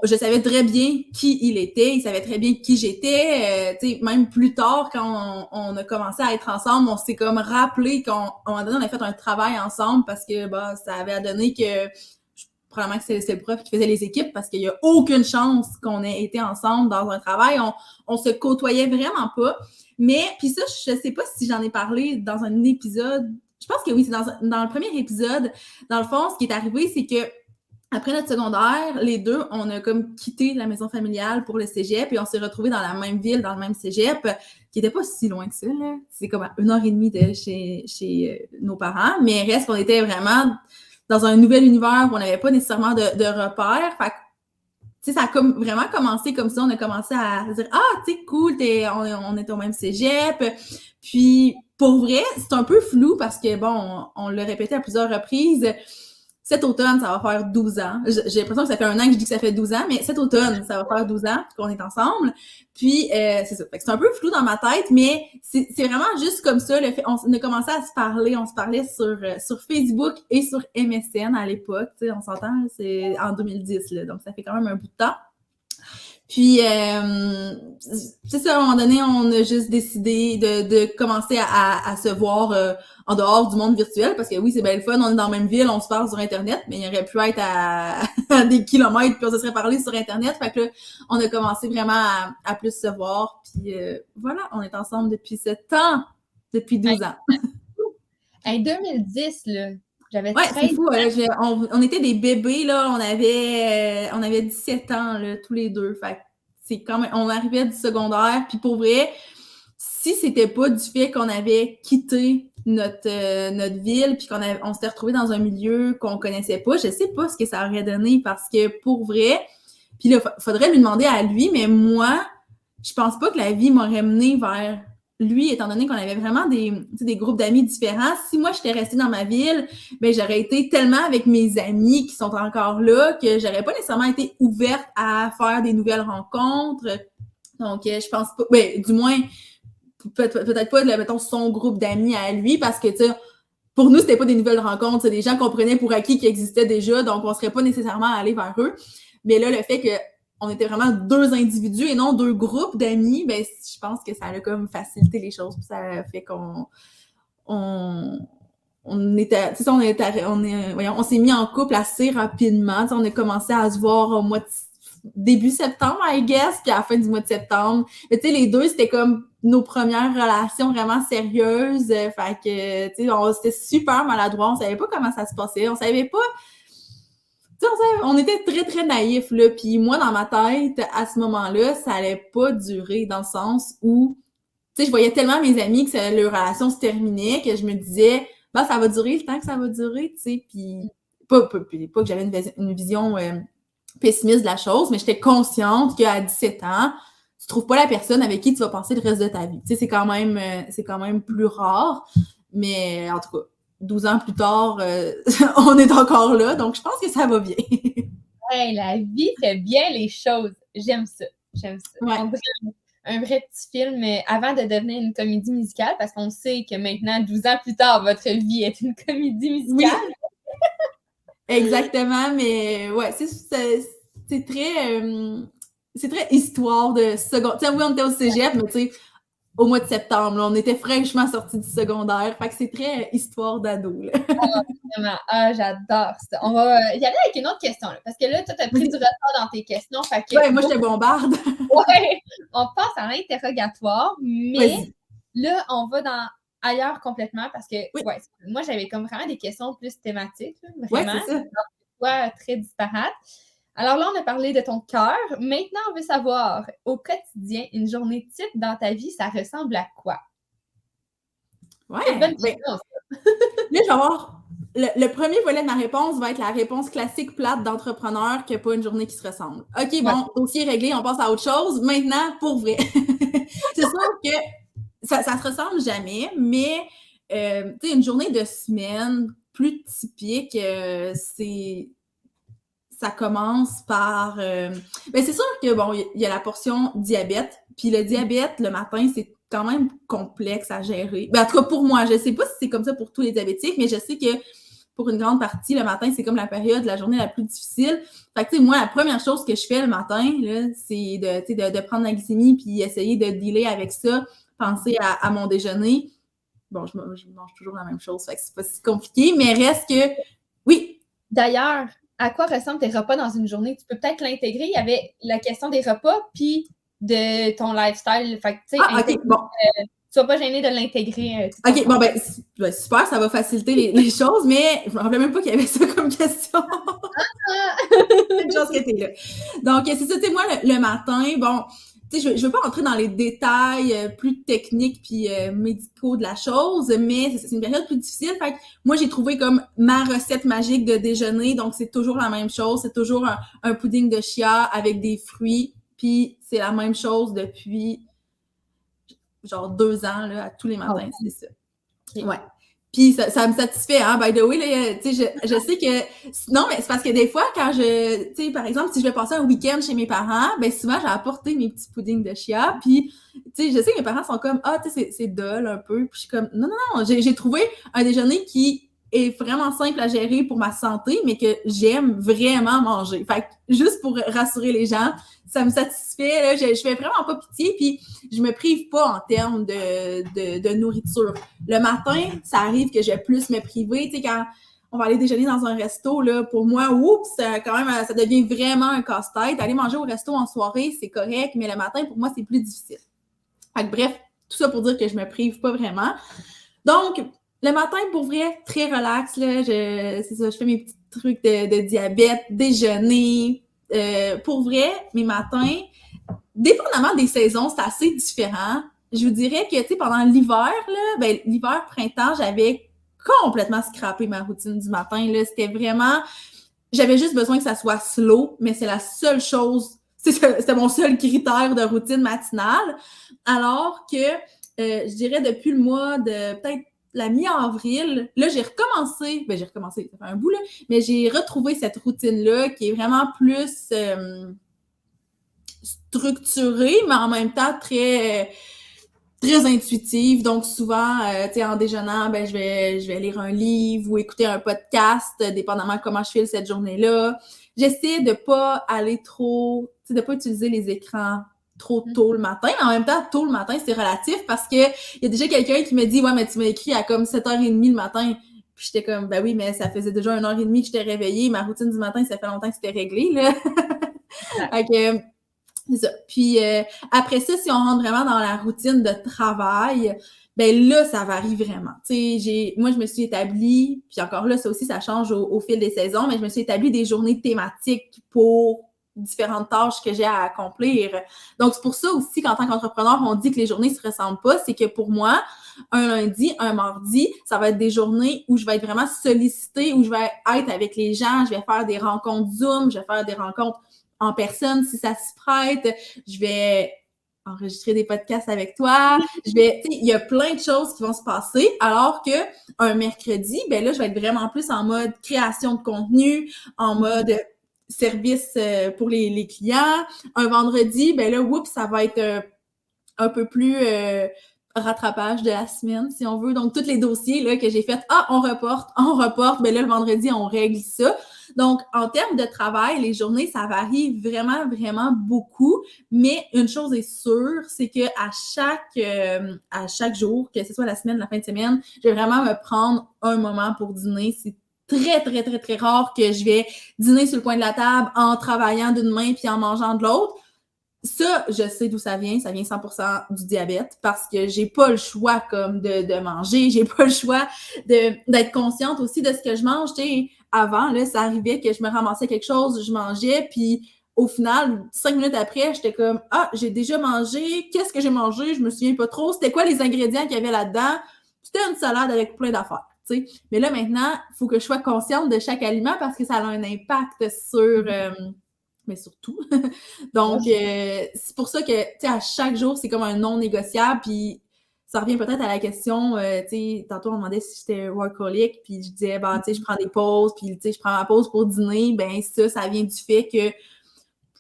je savais très bien qui il était, il savait très bien qui j'étais. Tu sais, même plus tard, quand on a commencé à être ensemble, on s'est comme rappelé qu'à un moment donné, on a fait un travail ensemble parce que ça avait donné que probablement que c'est le prof qui faisait les équipes parce qu'il n'y a aucune chance qu'on ait été ensemble dans un travail. On se côtoyait vraiment pas. Mais, puis ça, je sais pas si j'en ai parlé dans un épisode. Je pense que oui, c'est dans le premier épisode. Dans le fond, ce qui est arrivé, c'est que après notre secondaire, les deux, on a comme quitté la maison familiale pour le cégep et on s'est retrouvés dans la même ville, dans le même cégep, qui était pas si loin que ça, là. C'est comme à 1h30 de chez nos parents, mais reste qu'on était vraiment dans un nouvel univers où on n'avait pas nécessairement de repères. Fait que, tu sais, ça a comme vraiment commencé comme ça. On a commencé à dire, ah, tu sais, cool, on est au même cégep. Puis, pour vrai, c'est un peu flou parce que, bon, on l'a répété à plusieurs reprises. Cet automne, ça va faire 12 ans. J'ai l'impression que ça fait 1 an que je dis que ça fait 12 ans, mais cet automne, ça va faire 12 ans qu'on est ensemble. Puis, c'est ça. Fait que c'est un peu flou dans ma tête, mais c'est vraiment juste comme ça. On a commencé à se parler. On se parlait sur Facebook et sur MSN à l'époque. Tu sais, on s'entend, c'est en 2010, là. Donc, ça fait quand même un bout de temps. Puis, c'est ça, à un moment donné, on a juste décidé de commencer à se voir en dehors du monde virtuel, parce que oui, c'est bien le fun, on est dans la même ville, on se parle sur Internet, mais il aurait pu être à des kilomètres, puis on se serait parlé sur Internet. Fait que là, on a commencé vraiment à plus se voir, puis voilà, on est ensemble depuis 7 ans, depuis 12 ans. En 2010, là, J'avais Ouais, c'est 13 fou. On était des bébés, là. On avait 17 ans, là, tous les deux. Fait que c'est quand même... On arrivait du secondaire. Puis pour vrai, si c'était pas du fait qu'on avait quitté notre ville puis on s'était retrouvés dans un milieu qu'on connaissait pas, je sais pas ce que ça aurait donné parce que pour vrai, puis là, faudrait lui demander à lui, mais moi, je pense pas que la vie m'aurait mené vers lui, étant donné qu'on avait vraiment des groupes d'amis différents. Si moi, j'étais restée dans ma ville, ben j'aurais été tellement avec mes amis qui sont encore là que j'aurais pas nécessairement été ouverte à faire des nouvelles rencontres. Donc, je pense pas... Ben, du moins, peut-être pas, mettons, son groupe d'amis à lui, parce que, tu sais, pour nous, c'était pas des nouvelles rencontres, c'est des gens qu'on prenait pour acquis qui existaient déjà, donc on serait pas nécessairement allé vers eux. Mais là, le fait qu'on était vraiment deux individus et non deux groupes d'amis, ben, je pense que ça a comme facilité les choses, puis ça fait qu'on on était, tu sais, on s'est mis en couple assez rapidement. On a commencé à se voir au mois de début septembre, I guess, puis à la fin du mois de septembre. Mais tu sais, les deux, c'était comme nos premières relations vraiment sérieuses. Fait que, tu sais, c'était super maladroit. On savait pas comment ça se passait. On savait pas... Tu sais, on était très, très naïfs, là. Puis moi, dans ma tête, à ce moment-là, ça allait pas durer dans le sens où, tu sais, je voyais tellement mes amis que leur relation se terminait que je me disais, bah, ça va durer le temps que ça va durer, tu sais. Puis pas que j'avais une vision pessimiste de la chose, mais j'étais consciente qu'à 17 ans, tu trouves pas la personne avec qui tu vas passer le reste de ta vie. Tu sais, c'est quand même plus rare, mais en tout cas, 12 ans plus tard, on est encore là, donc je pense que ça va bien. Ouais, la vie fait bien les choses. J'aime ça. Ouais. On dirait un vrai petit film avant de devenir une comédie musicale, parce qu'on sait que maintenant, 12 ans plus tard, votre vie est une comédie musicale. Oui. Exactement, mais ouais, c'est très histoire de secondaire. Tu sais, oui, on était au cégep, mais tu sais, au mois de septembre, là, on était fraîchement sortis du secondaire. Fait que c'est très histoire d'ado, là. Vraiment. Ah, j'adore ça. On va y aller avec une autre question, là, parce que là, toi, t'as pris du retard dans tes questions. Fait que, ouais, moi, je te bombarde. Ouais, on passe à l'interrogatoire, mais Vas-y. là, on va ailleurs complètement parce que, Oui. ouais, moi, j'avais comme vraiment des questions plus thématiques, là, Ouais, vraiment. c'est ça. Toi, très disparates. Alors là, on a parlé de ton cœur. Maintenant, on veut savoir, au quotidien, une journée type dans ta vie, ça ressemble à quoi? Ouais. C'est une bonne Ben, question, ça. là, je vais avoir. Le premier volet de ma réponse va être la réponse classique plate d'entrepreneur qui n'a pas une journée qui se ressemble. OK, bon, dossier réglé, on passe à autre chose. Maintenant, pour vrai. C'est sûr que ça se ressemble jamais, mais tu sais, une journée de semaine plus typique, ça commence par... ben c'est sûr que, bon, il y a la portion diabète, puis le diabète, le matin, c'est quand même complexe à gérer. Ben, en tout cas, pour moi, je sais pas si c'est comme ça pour tous les diabétiques, mais je sais que pour une grande partie, le matin, c'est comme la période de la journée la plus difficile. Fait que, tu sais, moi, la première chose que je fais le matin, là, c'est de prendre la glycémie puis essayer de dealer avec ça, penser à mon déjeuner. Bon, je mange toujours la même chose, fait que c'est pas si compliqué, mais reste que, oui. D'ailleurs, à quoi ressemblent tes repas dans une journée? Tu peux peut-être l'intégrer. Il y avait la question des repas, puis de ton lifestyle. Fait que, tu sais, OK, bon. Sois pas gêné de l'intégrer. OK, bon, ben, super, ça va faciliter les choses, mais je me rappelais même pas qu'il y avait ça comme question. C'est une chance que t'es là. Donc, c'est ça, tu sais, moi, le matin, bon, tu sais, je veux pas entrer dans les détails plus techniques puis médicaux de la chose, mais c'est une période plus difficile. Fait que moi, j'ai trouvé comme ma recette magique de déjeuner, donc c'est toujours la même chose. C'est toujours un pudding de chia avec des fruits, puis c'est la même chose depuis genre 2 ans, là, à tous les matins, c'est ça. Okay. Ouais. Puis ça me satisfait, hein, by the way, là, tu sais, je sais que... Non, mais c'est parce que des fois, quand tu sais, par exemple, si je vais passer un week-end chez mes parents, ben souvent, j'ai apporté mes petits puddings de chia, puis, tu sais, je sais que mes parents sont comme, ah, tu sais, c'est dull un peu, puis je suis comme, non, j'ai trouvé un déjeuner qui est vraiment simple à gérer pour ma santé, mais que j'aime vraiment manger. Fait que, juste pour rassurer les gens, ça me satisfait, là, je fais vraiment pas pitié, puis je me prive pas en termes de nourriture. Le matin, ça arrive que je vais plus me priver, tu sais, quand on va aller déjeuner dans un resto, là, pour moi, oups, quand même, ça devient vraiment un casse-tête. Aller manger au resto en soirée, c'est correct, mais le matin, pour moi, c'est plus difficile. Fait que bref, tout ça pour dire que je me prive pas vraiment. Donc, le matin, pour vrai, très relax, là, c'est ça, je fais mes petits trucs de diabète, déjeuner, pour vrai, mes matins, dépendamment des saisons, c'est assez différent. Je vous dirais que, tu sais, pendant l'hiver, là, ben, l'hiver, printemps, j'avais complètement scrappé ma routine du matin, là. C'était vraiment, j'avais juste besoin que ça soit slow, mais c'est la seule chose, c'était mon seul critère de routine matinale. Alors que, je dirais depuis le mois de peut-être la mi-avril, là, j'ai recommencé, ça fait un bout, là, mais j'ai retrouvé cette routine-là qui est vraiment plus structurée, mais en même temps très intuitive. Donc, souvent, tu sais, en déjeunant, ben, je vais lire un livre ou écouter un podcast, dépendamment comment je file cette journée-là. J'essaie de pas aller trop, tu sais, de pas utiliser les écrans trop tôt le matin. En même temps, tôt le matin, c'est relatif parce que il y a déjà quelqu'un qui me dit, ouais, mais tu m'as écrit à comme 7h30 le matin. Puis j'étais comme, ben oui, mais ça faisait déjà 1h30 que j'étais réveillée. Ma routine du matin, ça fait longtemps que c'était réglé, là. Fait que, c'est ça. Puis après ça, si on rentre vraiment dans la routine de travail, ben là, ça varie vraiment. Tu sais, moi, je me suis établie, puis encore là, ça aussi, ça change au fil des saisons, mais je me suis établie des journées thématiques pour différentes tâches que j'ai à accomplir. Donc, c'est pour ça aussi qu'en tant qu'entrepreneur, on dit que les journées se ressemblent pas. C'est que pour moi, un lundi, un mardi, ça va être des journées où je vais être vraiment sollicitée, où je vais être avec les gens, je vais faire des rencontres Zoom, je vais faire des rencontres en personne si ça se prête, je vais enregistrer des podcasts avec toi, tu sais, il y a plein de choses qui vont se passer, alors que un mercredi, ben là, je vais être vraiment plus en mode création de contenu, en mode service pour les clients. Un vendredi, ben là, oups, ça va être un peu plus rattrapage de la semaine, si on veut. Donc, tous les dossiers là, que j'ai faits, on reporte, ben là, le vendredi, on règle ça. Donc, en termes de travail, les journées, ça varie vraiment, vraiment beaucoup. Mais une chose est sûre, c'est que à chaque jour, que ce soit la semaine, la fin de semaine, je vais vraiment me prendre un moment pour dîner. C'est très, très, très, très rare que je vais dîner sur le coin de la table en travaillant d'une main puis en mangeant de l'autre. Ça, je sais d'où ça vient 100% du diabète, parce que j'ai pas le choix comme de manger, j'ai pas le choix d'être consciente aussi de ce que je mange. Tu sais, avant, là, ça arrivait que je me ramassais quelque chose, je mangeais, puis au final, 5 minutes après, j'étais comme « Ah, j'ai déjà mangé, qu'est-ce que j'ai mangé? Je me souviens pas trop. C'était quoi les ingrédients qu'il y avait là-dedans? » C'était une salade avec plein d'affaires. Tu sais. Mais là, maintenant, il faut que je sois consciente de chaque aliment parce que ça a un impact sur... mais surtout. Donc, c'est pour ça que, tu sais, à chaque jour, c'est comme un non négociable. Puis, ça revient peut-être à la question, tu sais, tantôt, on demandait si j'étais workaholic. Puis, je disais, ben, tu sais, je prends des pauses. Puis, tu sais, je prends ma pause pour dîner. Ben, ça vient du fait que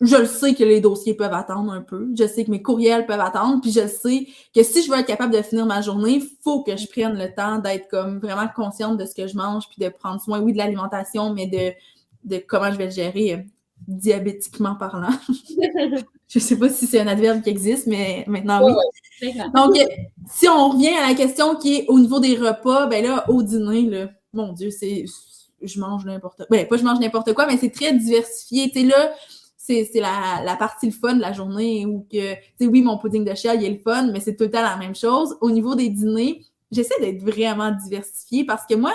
je le sais que les dossiers peuvent attendre un peu. Je sais que mes courriels peuvent attendre. Puis, je sais que si je veux être capable de finir ma journée, il faut que je prenne le temps d'être comme vraiment consciente de ce que je mange. Puis, de prendre soin, oui, de l'alimentation, mais de comment je vais le gérer diabétiquement parlant. Je sais pas si c'est un adverbe qui existe, mais maintenant oui. Ouais. Donc, si on revient à la question qui est au niveau des repas, ben là, au dîner, là, mon Dieu, je mange n'importe quoi. Ben, pas je mange n'importe quoi, mais c'est très diversifié. Tu sais, là, c'est la partie le fun de la journée où que, tu sais, oui, mon pudding de chia, il est le fun, mais c'est tout le temps la même chose. Au niveau des dîners, j'essaie d'être vraiment diversifiée parce que moi,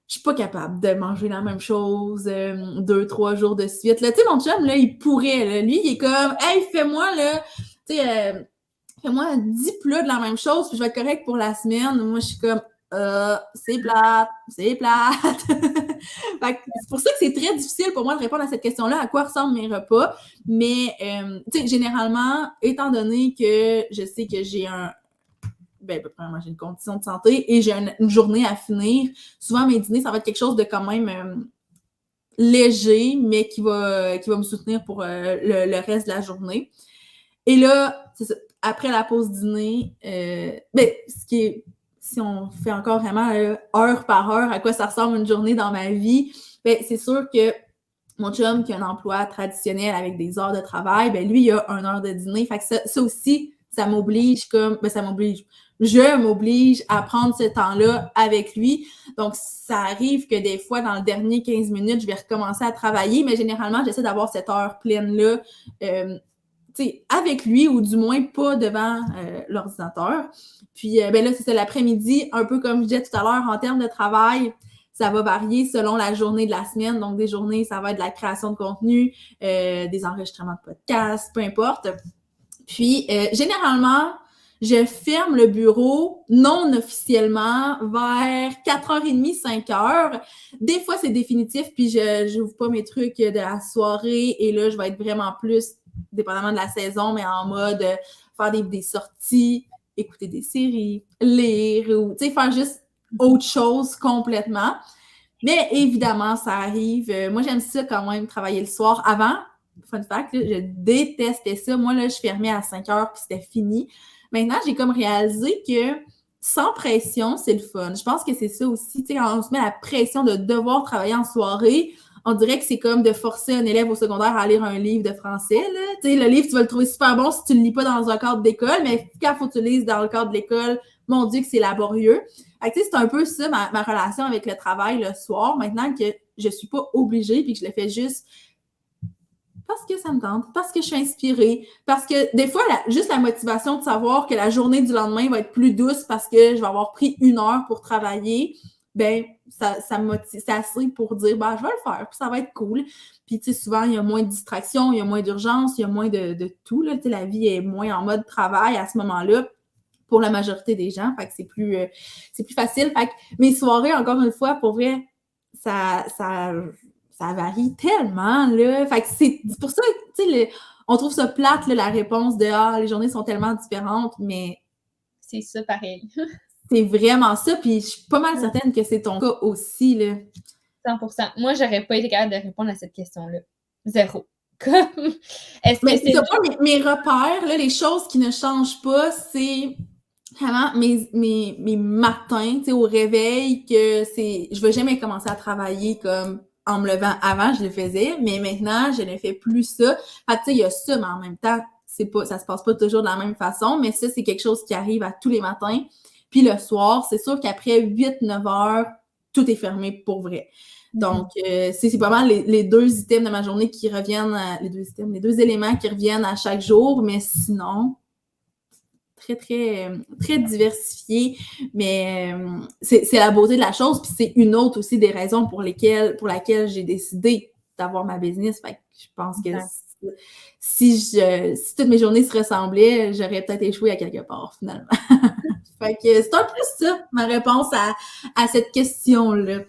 je suis pas capable de manger la même chose 2-3 jours de suite. Là, tu sais, mon chum, là, il pourrait. Là. Lui, il est comme, hey, fais-moi, là, tu sais, fais-moi 10 plats de la même chose, puis je vais être correct pour la semaine. Moi, je suis comme, c'est plate. Fait que c'est pour ça que c'est très difficile pour moi de répondre à cette question-là, à quoi ressemblent mes repas. Mais, tu sais, généralement, étant donné que je sais que j'ai premièrement, j'ai une condition de santé et j'ai une journée à finir. Souvent, mes dîners, ça va être quelque chose de quand même léger, mais qui va me soutenir pour le reste de la journée. Et là, c'est ça. Après la pause dîner, ce qui est, si on fait encore vraiment heure par heure, à quoi ça ressemble une journée dans ma vie, c'est sûr que mon chum, qui a un emploi traditionnel avec des heures de travail, lui, il a 1 heure de dîner. Fait que ça aussi, ça m'oblige je m'oblige à prendre ce temps-là avec lui. Donc, ça arrive que des fois, dans le dernier 15 minutes, je vais recommencer à travailler, mais généralement, j'essaie d'avoir cette heure pleine-là, avec lui ou du moins pas devant l'ordinateur. Puis ben là, c'est ça, l'après-midi, un peu comme je disais tout à l'heure, en termes de travail, ça va varier selon la journée de la semaine. Donc, des journées, ça va être de la création de contenu, des enregistrements de podcasts, peu importe. Puis, généralement, je ferme le bureau non officiellement vers 4h30, 5h. Des fois, c'est définitif, puis je n'ouvre pas mes trucs de la soirée. Et là, je vais être vraiment plus, dépendamment de la saison, mais en mode faire des sorties, écouter des séries, lire ou faire juste autre chose complètement. Mais évidemment, ça arrive. Moi, j'aime ça quand même, travailler le soir. Avant, fun fact, là, je détestais ça. Moi, là, je fermais à 5h puis c'était fini. Maintenant, j'ai comme réalisé que sans pression, c'est le fun. Je pense que c'est ça aussi. Tu sais, quand on se met la pression de devoir travailler en soirée, on dirait que c'est comme de forcer un élève au secondaire à lire un livre de français. Là. Tu sais, le livre, tu vas le trouver super bon si tu le lis pas dans un cadre d'école, mais quand il faut que tu le lises dans le cadre de l'école, mon Dieu, que c'est laborieux. Fait que, c'est un peu ça ma relation avec le travail le soir, maintenant que je suis pas obligée puis que je le fais juste parce que ça me tente, parce que je suis inspirée, parce que des fois, juste la motivation de savoir que la journée du lendemain va être plus douce parce que je vais avoir pris 1 heure pour travailler, ben ça me motive, c'est assez pour dire, ben je vais le faire, puis ça va être cool. Puis, tu sais, souvent, il y a moins de distractions, il y a moins d'urgence, il y a moins de tout, là. Tu sais, la vie est moins en mode travail à ce moment-là pour la majorité des gens, fait que c'est plus facile. Fait que mes soirées, encore une fois, pour vrai, ça varie tellement, là. Fait que c'est pour ça, tu sais, on trouve ça plate, là, la réponse de « Ah, les journées sont tellement différentes », mais c'est ça pareil. c'est vraiment ça, puis je suis pas mal certaine que c'est ton cas aussi, là. 100%. Moi, j'aurais pas été capable de répondre à cette question-là. Zéro. Est-ce Mais que c'est... mes repères, là, les choses qui ne changent pas, c'est vraiment mes matins, tu sais, au réveil, que je vais jamais commencer à travailler comme en me levant. Avant, je le faisais, mais maintenant, je ne fais plus ça. Fait que, tu sais, il y a ça, mais en même temps, ça se passe pas toujours de la même façon, mais ça, c'est quelque chose qui arrive à tous les matins. Puis le soir, c'est sûr qu'après 8-9 heures, tout est fermé pour vrai. Donc, c'est pas mal les deux items de ma journée qui reviennent, les deux éléments qui reviennent à chaque jour, mais sinon, très, très, très diversifié. Mais c'est la beauté de la chose, puis c'est une autre aussi des raisons pour laquelle j'ai décidé d'avoir ma business. Fait que je pense que si toutes mes journées se ressemblaient, j'aurais peut-être échoué à quelque part, finalement. Fait que c'est un peu ça, ma réponse à cette question-là.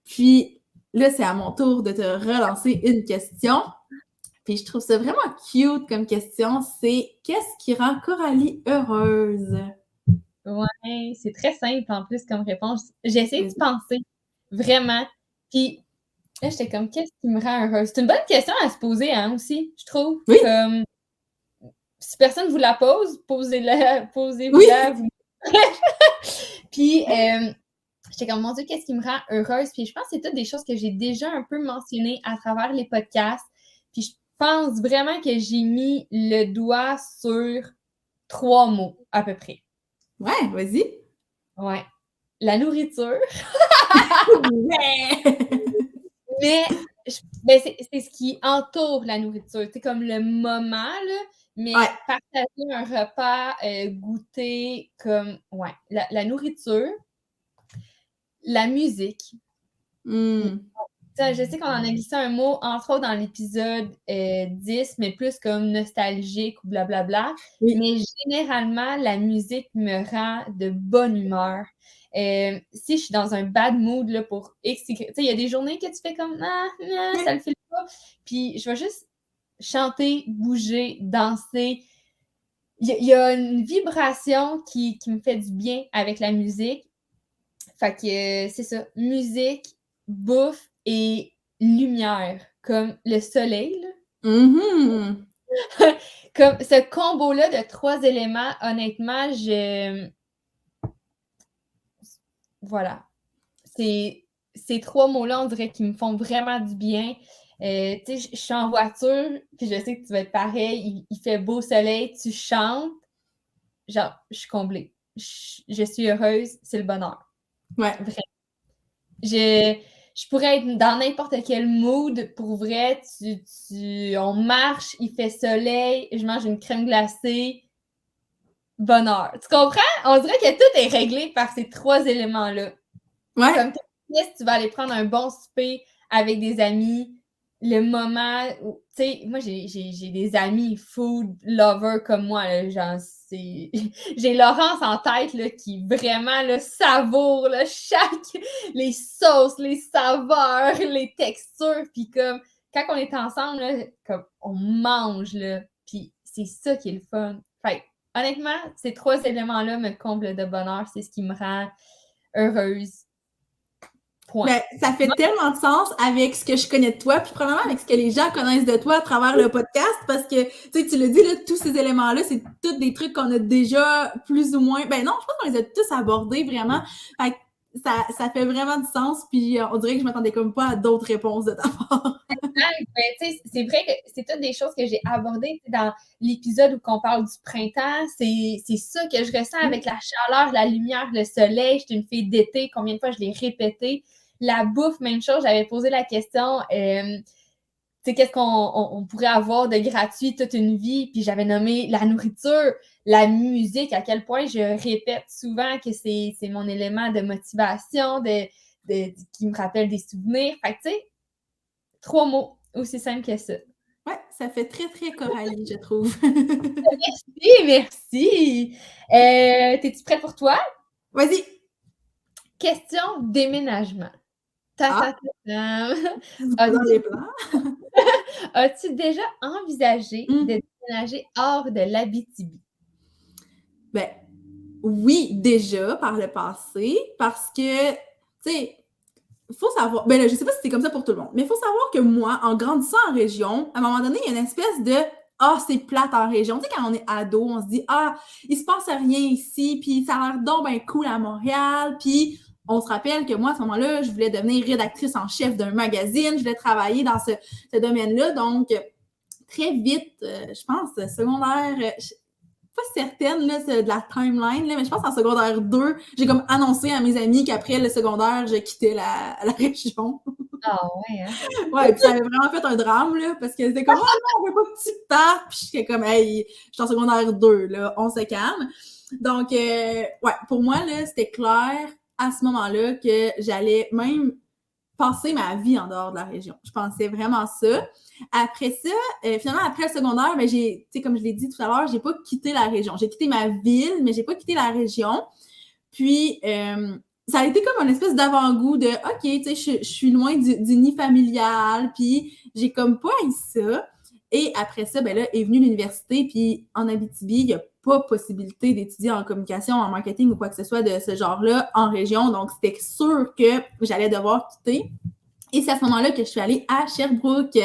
Puis là, c'est à mon tour de te relancer une question. Puis je trouve ça vraiment cute comme question. C'est qu'est-ce qui rend Coralie heureuse? Ouais, c'est très simple en plus comme réponse. J'ai essayé de penser, vraiment. Puis là, j'étais comme, qu'est-ce qui me rend heureuse? C'est une bonne question à se poser, hein, aussi, je trouve. Oui. Comme, si personne vous la pose, posez-vous-la, Oui. vous. Puis, j'étais comme, mon Dieu, qu'est-ce qui me rend heureuse? Puis je pense que c'est toutes des choses que j'ai déjà un peu mentionnées à travers les podcasts. Puis je pense vraiment que j'ai mis le doigt sur 3 mots, à peu près. Ouais, vas-y. Ouais. La nourriture. Ouais. Mais ben, c'est ce qui entoure la nourriture. C'est comme le moment, là, mais Ouais. partager un repas, goûter, comme, ouais, la nourriture, la musique. Je sais qu'on en a glissé un mot, entre autres dans l'épisode 10, mais plus comme nostalgique ou blablabla. Oui. Mais généralement, la musique me rend de bonne humeur. Si je suis dans un bad mood là, pour X, Y, tu sais, il y a des journées que tu fais comme ça le fait pas. Puis je vais juste chanter, bouger, danser. Il y a une vibration qui me fait du bien avec la musique. Fait que c'est ça, musique, bouffe et lumière, comme le soleil. Là. Comme ce combo-là de 3 éléments, honnêtement, voilà. Ces 3 mots-là, on dirait qu'ils me font vraiment du bien. Tu sais, je suis en voiture, puis je sais que tu vas être pareil, il fait beau soleil, tu chantes, genre, je suis comblée. Je suis heureuse, c'est le bonheur. Ouais. Vraiment. je pourrais être dans n'importe quel mood. Pour vrai, on marche, il fait soleil, je mange une crème glacée, bonheur. Tu comprends? On dirait que tout est réglé par ces 3 éléments-là. Ouais. Comme tu vas aller prendre un bon souper avec des amis, le moment où, tu sais, moi, j'ai des amis food lovers comme moi, là, genre, j'ai Laurence en tête, là, qui vraiment, là, savoure, là, les sauces, les saveurs, les textures, puis comme, quand on est ensemble, là, comme, on mange, là, puis c'est ça qui est le fun. Fait que, honnêtement, ces 3 éléments-là me comblent de bonheur, c'est ce qui me rend heureuse. Point. Ben, ça fait tellement de sens avec ce que je connais de toi, puis probablement avec ce que les gens connaissent de toi à travers le podcast, parce que, tu le dis, là, tous ces éléments-là, c'est tous des trucs qu'on a déjà plus ou moins... Ben non, je pense qu'on les a tous abordés, vraiment. Fait que ça fait vraiment du sens, puis on dirait que je m'attendais comme pas à d'autres réponses de ta part. Ben, c'est vrai que c'est toutes des choses que j'ai abordées dans l'épisode où on parle du printemps. C'est ça que je ressens avec la chaleur, la lumière, le soleil. Je suis une fille d'été. Combien de fois je l'ai répété? La bouffe, même chose. J'avais posé la question, qu'est-ce qu'on pourrait avoir de gratuit toute une vie? Puis j'avais nommé la nourriture, la musique, à quel point je répète souvent que c'est mon élément de motivation, qui me rappelle des souvenirs. Fait que, tu sais, 3 mots, aussi simple que ça. Ouais, ça fait très, très Coralie, je trouve. Merci. T'es-tu prête pour toi? Vas-y. Question déménagement. Dans les plans. As-tu déjà envisagé de déménager hors de l'Abitibi? Ben, oui, déjà, par le passé, parce que, tu sais, il faut savoir, ben là, je sais pas si c'est comme ça pour tout le monde, mais il faut savoir que moi, en grandissant en région, à un moment donné, il y a une espèce de c'est plate en région. Tu sais, quand on est ado, on se dit il se passe rien ici, puis ça a l'air donc ben cool à Montréal, puis on se rappelle que moi, à ce moment-là, je voulais devenir rédactrice en chef d'un magazine, je voulais travailler dans ce domaine-là, donc très vite, je pense, secondaire, pas certaine là, de la timeline, là, mais je pense qu'en secondaire 2, j'ai comme annoncé à mes amis qu'après le secondaire, je quittais la région. Ah ouais, hein? Ouais, puis ça avait vraiment fait un drame, là, parce que c'était comme, oh non, on veut pas que tu partes. Puis j'étais comme, hey, je suis en secondaire 2, là, on se calme. Donc, ouais, pour moi, là, c'était clair à ce moment-là que j'allais même passer ma vie en dehors de la région. Je pensais vraiment ça. Après ça, finalement, après le secondaire, ben, tu sais, comme je l'ai dit tout à l'heure, j'ai pas quitté la région. J'ai quitté ma ville, mais j'ai pas quitté la région. Puis, ça a été comme une espèce d'avant-goût de OK, tu sais, je suis loin du nid familial, puis j'ai comme pas eu ça. Et après ça, ben là, est venue l'université, puis en Abitibi, il n'y a pas possibilité d'étudier en communication, en marketing ou quoi que ce soit de ce genre-là en région. Donc, c'était sûr que j'allais devoir quitter. Et c'est à ce moment-là que je suis allée à Sherbrooke.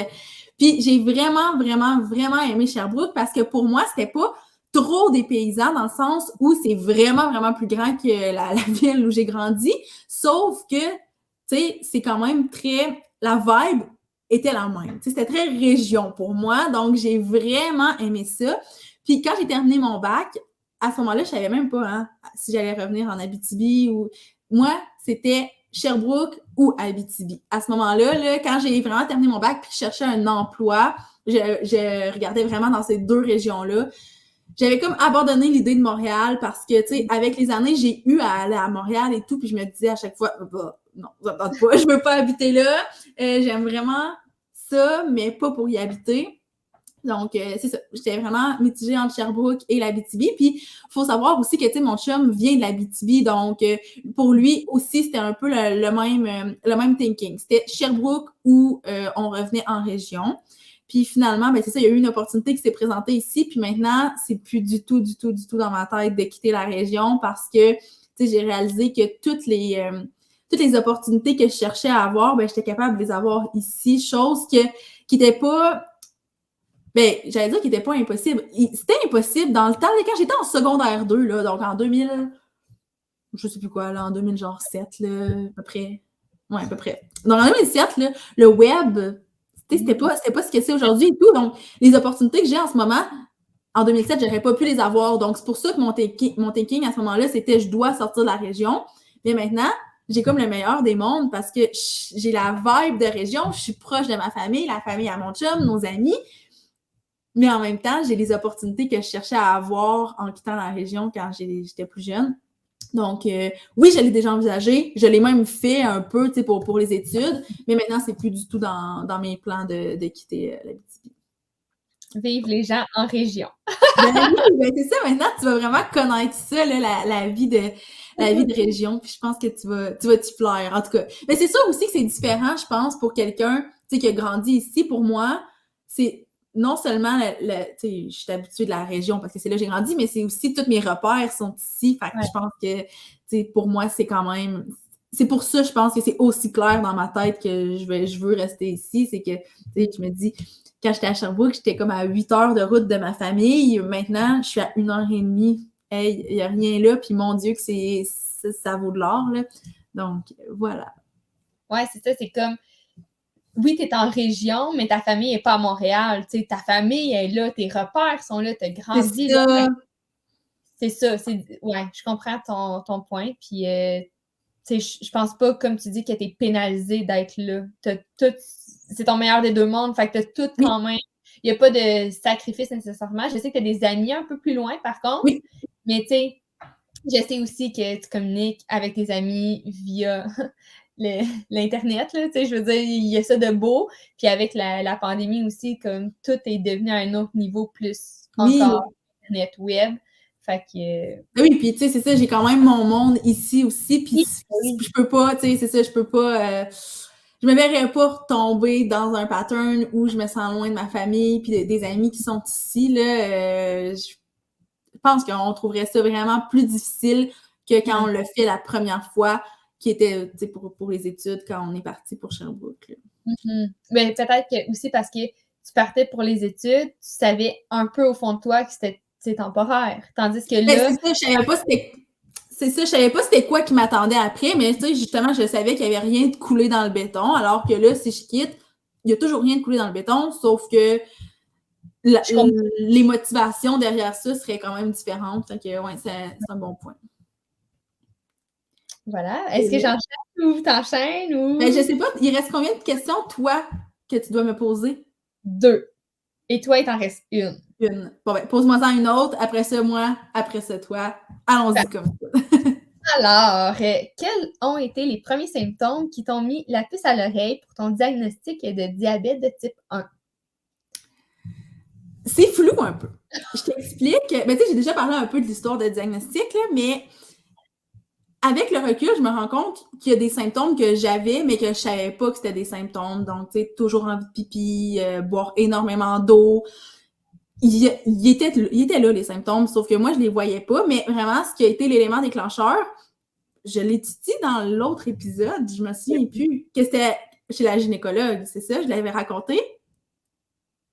Puis j'ai vraiment, vraiment, vraiment aimé Sherbrooke parce que pour moi, c'était pas trop dépaysant dans le sens où c'est vraiment, vraiment plus grand que la ville où j'ai grandi. Sauf que, tu sais, c'est quand même très... La vibe était la même. Tu sais, c'était très région pour moi. Donc, j'ai vraiment aimé ça. Puis quand j'ai terminé mon bac, à ce moment-là, je savais même pas hein, si j'allais revenir en Abitibi ou... Moi, c'était Sherbrooke ou Abitibi. À ce moment-là, là, quand j'ai vraiment terminé mon bac puis je cherchais un emploi, je regardais vraiment dans ces 2 régions-là. J'avais comme abandonné l'idée de Montréal parce que, tu sais, avec les années, j'ai eu à aller à Montréal et tout, puis je me disais à chaque fois, bah, non, ça me tente pas, je veux pas habiter là. J'aime vraiment ça, mais pas pour y habiter. Donc, c'est ça. J'étais vraiment mitigée entre Sherbrooke et l'Abitibi. Puis, il faut savoir aussi que, tu sais, mon chum vient de l'Abitibi. Donc, pour lui aussi, c'était un peu le même thinking. C'était Sherbrooke où on revenait en région. Puis finalement, ben c'est ça, il y a eu une opportunité qui s'est présentée ici. Puis maintenant, c'est plus du tout dans ma tête de quitter la région parce que, tu sais, j'ai réalisé que toutes les opportunités que je cherchais à avoir, ben j'étais capable de les avoir ici. Chose qui n'était pas... Ben, j'allais dire qu'il n'était pas impossible. C'était impossible dans le temps, quand j'étais en secondaire 2, là, donc en 2000, je sais plus quoi, là, en 2007, là, à peu près. Ouais, à peu près. Donc en 2007, là, le web, c'était pas ce que c'est aujourd'hui et tout. Donc, les opportunités que j'ai en ce moment, en 2007, j'aurais pas pu les avoir. Donc, c'est pour ça que mon thinking à ce moment-là, c'était je dois sortir de la région. Mais maintenant, j'ai comme le meilleur des mondes parce que j'ai la vibe de région, je suis proche de ma famille, la famille à mon chum, nos amis, mais en même temps, j'ai les opportunités que je cherchais à avoir en quittant la région quand j'étais plus jeune. Donc, oui, je l'ai déjà envisagé. Je l'ai même fait un peu, tu sais, pour les études. Mais maintenant, c'est plus du tout dans mes plans de quitter l'Abitibi. Vive les gens en région. Ben oui, ben c'est ça. Maintenant, tu vas vraiment connaître ça, là, la vie de région. Puis je pense que tu vas t'y plaire. En tout cas, mais c'est sûr aussi que c'est différent, je pense, pour quelqu'un, tu sais, qui a grandi ici. Pour moi, c'est non seulement, tu sais, je suis habituée de la région parce que c'est là que j'ai grandi, mais c'est aussi tous mes repères sont ici. Fait que je pense que, tu sais, pour moi, c'est quand même... C'est pour ça, je pense que c'est aussi clair dans ma tête que je veux rester ici. C'est que, tu sais, je me dis... Quand j'étais à Sherbrooke, j'étais comme à 8 heures de route de ma famille. Maintenant, je suis à 1 heure et demie. Hey, il n'y a rien là. Puis mon Dieu, que ça vaut de l'or, là. Donc, voilà. Ouais, c'est ça. C'est comme, oui, tu es en région, mais ta famille n'est pas à Montréal. Tu sais, ta famille est là, tes repères sont là, tu as grandi là. C'est ça. Ouais, je comprends ton point. Puis, tu sais, je pense pas, comme tu dis, que tu es pénalisé d'être là. C'est ton meilleur des deux mondes. Fait que tu as tout quand même. Il n'y a pas de sacrifice nécessairement. Je sais que tu as des amis un peu plus loin, par contre. Oui. Mais tu sais, je sais aussi que tu communiques avec tes amis via l'Internet. Là, tu sais, je veux dire, il y a ça de beau. Puis avec la pandémie aussi, comme tout est devenu à un autre niveau plus encore Internet web. Fait que... Oui, puis tu sais, c'est ça, j'ai quand même mon monde ici aussi, puis je peux pas, tu sais, c'est ça, je peux pas... je me verrais pas tomber dans un pattern où je me sens loin de ma famille puis des amis qui sont ici, là. Je pense qu'on trouverait ça vraiment plus difficile que quand on l'a fait la première fois, qui était, tu sais, pour les études, quand on est parti pour Sherbrooke. Mais peut-être que aussi parce que tu partais pour les études, tu savais un peu au fond de toi que c'était temporaire. Tandis que là... c'est ça, je savais pas c'était quoi qui m'attendait après, mais tu sais, justement, je savais qu'il y avait rien de coulé dans le béton, alors que là, si je quitte, il y a toujours rien de coulé dans le béton, sauf que les motivations derrière ça seraient quand même différentes. Fait que, ouais, c'est un bon point. Voilà. Est-ce que j'enchaîne ou t'enchaînes ou... Ben, je sais pas, il reste combien de questions, toi, que tu dois me poser? 2. Et toi, il t'en reste une. Une. Bon, ben, pose-moi-en une autre, après ça, moi, après ça, toi. Allons-y comme ça. Alors, quels ont été les premiers symptômes qui t'ont mis la puce à l'oreille pour ton diagnostic de diabète de type 1? C'est flou un peu. Je t'explique. Ben, tu sais, j'ai déjà parlé un peu de l'histoire de diagnostic, là, mais avec le recul, je me rends compte qu'il y a des symptômes que j'avais, mais que je savais pas que c'était des symptômes. Donc, tu sais, toujours envie de pipi, boire énormément d'eau. Il était là, les symptômes, sauf que moi, je les voyais pas. Mais vraiment, ce qui a été l'élément déclencheur, je l'ai dit dans l'autre épisode, je me souviens plus, que c'était chez la gynécologue, c'est ça? Je l'avais raconté.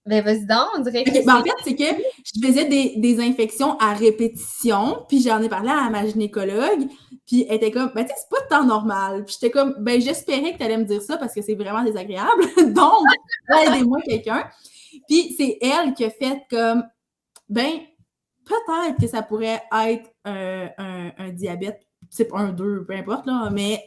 Ben, vas-y donc, on dirait que en fait, c'est que je faisais des infections à répétition, puis j'en ai parlé à ma gynécologue, puis elle était comme, ben, tu sais, c'est pas de temps normal. Puis j'étais comme, ben, j'espérais que tu allais me dire ça parce que c'est vraiment désagréable. Donc, aidez-moi quelqu'un. Puis c'est elle qui a fait comme, ben, peut-être que ça pourrait être un diabète type 1, 2, peu importe, là, mais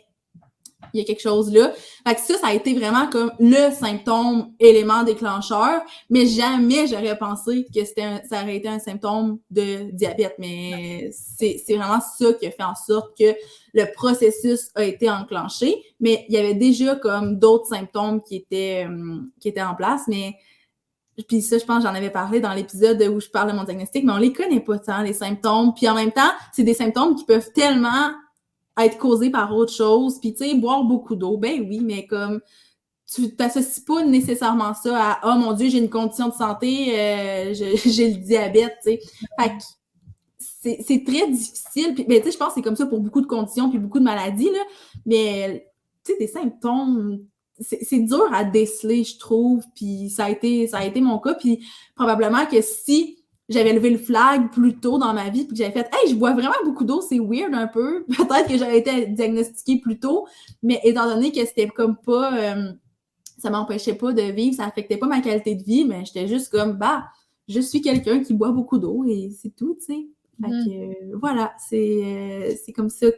il y a quelque chose là. Fait que ça a été vraiment comme le symptôme élément déclencheur, mais jamais j'aurais pensé que ça aurait été un symptôme de diabète. Mais c'est vraiment ça qui a fait en sorte que le processus a été enclenché. Mais il y avait déjà comme d'autres symptômes qui étaient en place, mais puis ça, je pense j'en avais parlé dans l'épisode où je parle de mon diagnostic, mais on les connaît pas tant, les symptômes. Puis en même temps, c'est des symptômes qui peuvent tellement être causés par autre chose. Puis tu sais, boire beaucoup d'eau, ben oui, mais comme tu t'associes pas nécessairement ça à « Oh mon Dieu, j'ai une condition de santé, j'ai le diabète », tu sais. Fait que c'est très difficile. Puis, ben, tu sais, je pense que c'est comme ça pour beaucoup de conditions puis beaucoup de maladies, là. Mais, tu sais, des symptômes... C'est dur à déceler, je trouve, puis ça a été mon cas, puis probablement que si j'avais levé le flag plus tôt dans ma vie, puis que j'avais fait « Hey, je bois vraiment beaucoup d'eau, c'est weird un peu », peut-être que j'aurais été diagnostiquée plus tôt, mais étant donné que c'était comme pas... ça m'empêchait pas de vivre, ça affectait pas ma qualité de vie, mais j'étais juste comme « Bah, je suis quelqu'un qui boit beaucoup d'eau, et c'est tout, tu sais ». Fait que, voilà, c'est comme ça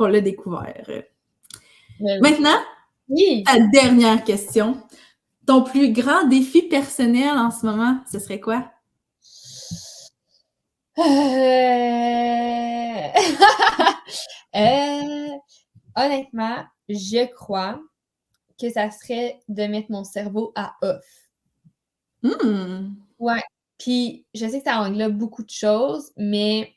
qu'on l'a découvert. Mais oui. Maintenant, Oui. ta dernière question. Ton plus grand défi personnel en ce moment, ce serait quoi? Honnêtement, je crois que ça serait de mettre mon cerveau à off. Ouais. Puis je sais que ça englobe beaucoup de choses, mais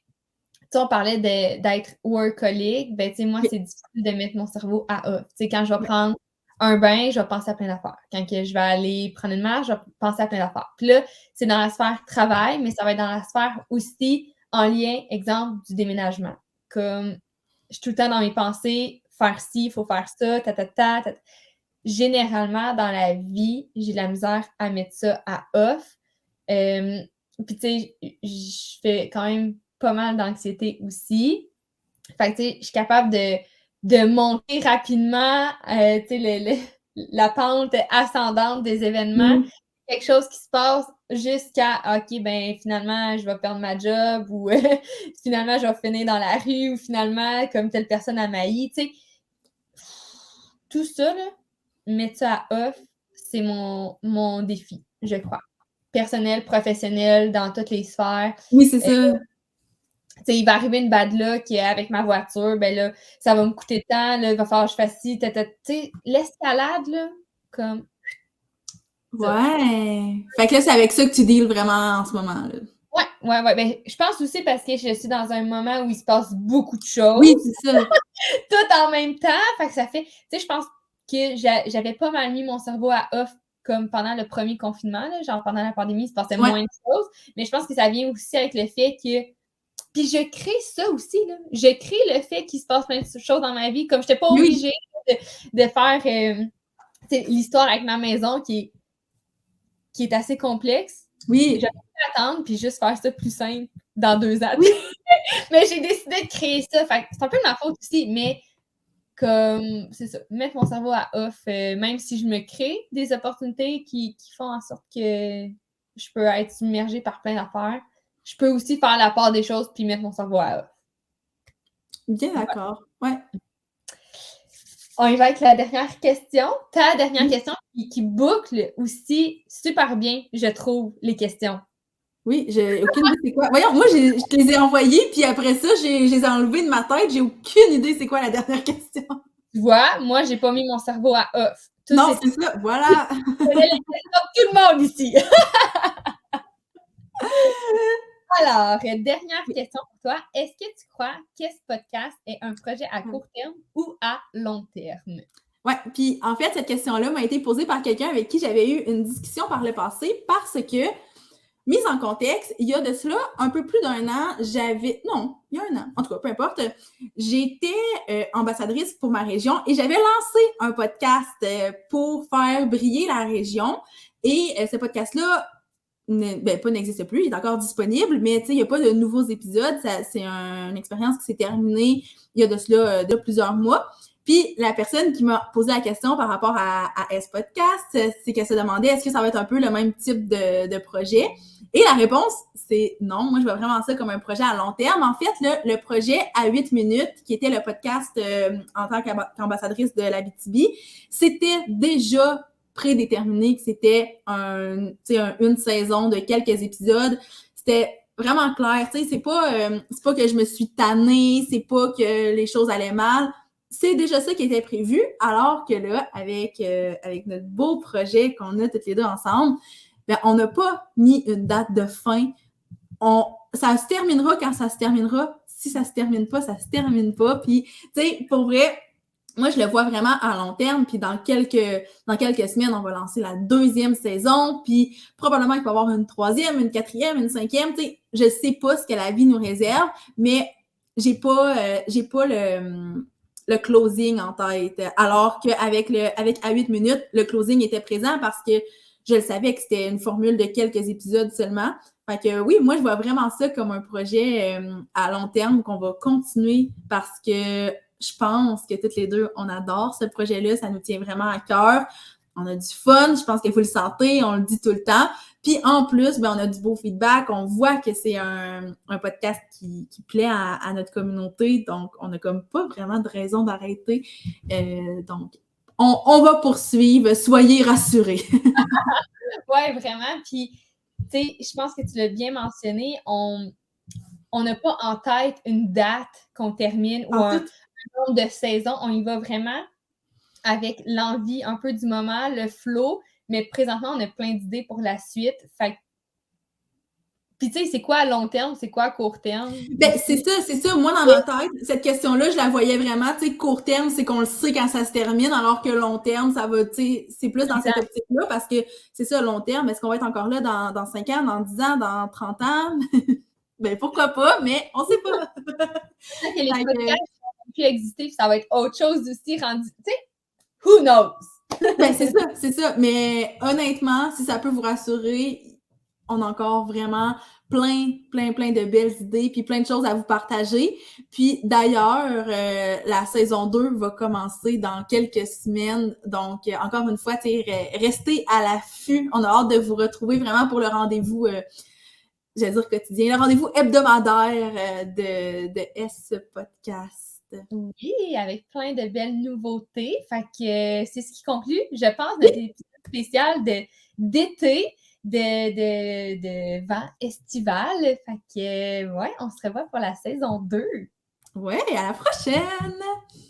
tu sais, on parlait d'être workaholic. Ben, tu sais, moi, Oui. c'est difficile de mettre mon cerveau à off. Tu sais, quand je vais Oui. prendre un bain, je vais penser à plein d'affaires. Quand que je vais aller prendre une marche, je vais penser à plein d'affaires. Puis là, c'est dans la sphère travail, mais ça va être dans la sphère aussi en lien, exemple, du déménagement. Comme je suis tout le temps dans mes pensées, faire ci, il faut faire ça, ta. Généralement, dans la vie, j'ai de la misère à mettre ça à off. Puis, tu sais, je fais quand même pas mal d'anxiété aussi. Fait que, tu sais, je suis capable de monter rapidement, tu sais, la pente ascendante des événements. Quelque chose qui se passe jusqu'à, OK, ben finalement, je vais perdre ma job ou finalement, je vais finir dans la rue ou finalement, comme telle personne a mailli, tu sais. Tout ça, là, mettre ça à off, c'est mon défi, je crois. Personnel, professionnel, dans toutes les sphères. Oui, c'est ça. Tu sais, il va arriver une bad luck avec ma voiture, ben là, ça va me coûter tant, là, il va falloir que je fasse ci, tu sais, l'escalade, là, comme ça. Ouais. Fait que là, c'est avec ça que tu deals vraiment en ce moment, là. Ouais. Ben, je pense aussi parce que je suis dans un moment où il se passe beaucoup de choses, Oui, c'est ça. tout en même temps. Fait que ça fait, tu sais, je pense que j'avais pas mal mis mon cerveau à off comme pendant le premier confinement, là, genre pendant la pandémie, il se passait Ouais. moins de choses. Mais je pense que ça vient aussi avec le fait que. Puis je crée ça aussi, là. Je crée le fait qu'il se passe plein de choses dans ma vie. Comme je n'étais pas Oui. obligée de faire l'histoire avec ma maison qui est assez complexe. Oui. J'aurais pu attendre puis juste faire ça plus simple dans 2 ans. Oui. Mais j'ai décidé de créer ça. Fait que c'est un peu de ma faute aussi, mais comme c'est ça, mettre mon cerveau à off, même si je me crée des opportunités qui font en sorte que je peux être submergée par plein d'affaires, je peux aussi faire la part des choses puis mettre mon cerveau à off. Bien d'accord. Ouais. On y va avec la dernière question. Ta dernière Oui. question qui boucle aussi super bien, je trouve, les questions. Oui, j'ai aucune idée c'est quoi. Voyons, moi, je te les ai envoyés, puis après ça, je les ai enlevés de ma tête. J'ai aucune idée c'est quoi la dernière question. Tu vois, moi, j'ai pas mis mon cerveau à off. Tout Non, c'est c'est ça. Voilà. tout le monde ici. Alors, dernière question pour toi. Est-ce que tu crois que ce podcast est un projet à court terme ou à long terme? Ouais, puis en fait, cette question-là m'a été posée par quelqu'un avec qui j'avais eu une discussion par le passé parce que, mise en contexte, il y a de cela un peu plus d'1 an, non, il y a 1 an, en tout cas, peu importe, j'étais ambassadrice pour ma région et j'avais lancé un podcast pour faire briller la région et ce podcast-là n'existe plus, il est encore disponible, mais tu sais, il n'y a pas de nouveaux épisodes. C'est une expérience qui s'est terminée il y a de cela de plusieurs mois. Puis la personne qui m'a posé la question par rapport à S-Podcast, c'est qu'elle se demandait est-ce que ça va être un peu le même type de projet? Et la réponse, c'est non. Moi, je vois vraiment ça comme un projet à long terme. En fait, le projet à 8 minutes, qui était le podcast en tant qu'ambassadrice de l'Abitibi, c'était déjà prédéterminé que c'était une saison de quelques épisodes. C'était vraiment clair. C'est pas que je me suis tannée, c'est pas que les choses allaient mal. C'est déjà ça qui était prévu, alors que là, avec notre beau projet qu'on a toutes les deux ensemble, ben, on n'a pas mis une date de fin. Ça se terminera quand ça se terminera. Si ça se termine pas, ça se termine pas. Puis, tu sais, pour vrai, moi, je le vois vraiment à long terme, puis dans quelques semaines, on va lancer la 2e saison, puis probablement qu'il va y avoir une 3e, une 4e, une 5e, tu sais, je sais pas ce que la vie nous réserve, mais j'ai pas le closing en tête, alors qu'avec à 8 minutes, le closing était présent parce que je le savais que c'était une formule de quelques épisodes seulement. Fait que oui, moi, je vois vraiment ça comme un projet à long terme qu'on va continuer parce que je pense que toutes les deux, on adore ce projet-là, ça nous tient vraiment à cœur. on a du fun, je pense qu'il faut le sentir, on le dit tout le temps. Puis en plus, ben, on a du beau feedback, on voit que c'est un podcast qui plaît à notre communauté, donc on n'a comme pas vraiment de raison d'arrêter. Donc, on va poursuivre, soyez rassurés. Ouais, vraiment. Puis, tu sais, je pense que tu l'as bien mentionné, on n'a pas en tête une date qu'on termine ou un nombre de saisons. On y va vraiment avec l'envie un peu du moment, le flow, mais présentement, on a plein d'idées pour la suite. Fait puis, tu sais, c'est quoi à long terme, c'est quoi à court terme? Ben, c'est ça. Moi, dans ma tête, cette question-là, je la voyais vraiment, tu sais, court terme, c'est qu'on le sait quand ça se termine, alors que long terme, ça va, tu sais, c'est plus dans cette optique-là, parce que c'est ça, long terme, est-ce qu'on va être encore là dans 5 ans, dans 10 ans, dans 30 ans? Ben, pourquoi pas, mais on sait pas. Que les podcasts vont plus exister, puis ça va être autre chose aussi rendu, tu sais, who knows? Ben, c'est ça. Mais honnêtement, si ça peut vous rassurer, on a encore vraiment plein de belles idées, puis plein de choses à vous partager. Puis d'ailleurs, la saison 2 va commencer dans quelques semaines. Donc, encore une fois, restez à l'affût. On a hâte de vous retrouver vraiment pour le rendez-vous, j'allais dire quotidien, le rendez-vous hebdomadaire de S Podcast. Oui, avec plein de belles nouveautés. Fait que c'est ce qui conclut, je pense, notre épisode spécial d'été, de vent estival. Fait que, ouais, on se revoit pour la saison 2. Ouais, à la prochaine!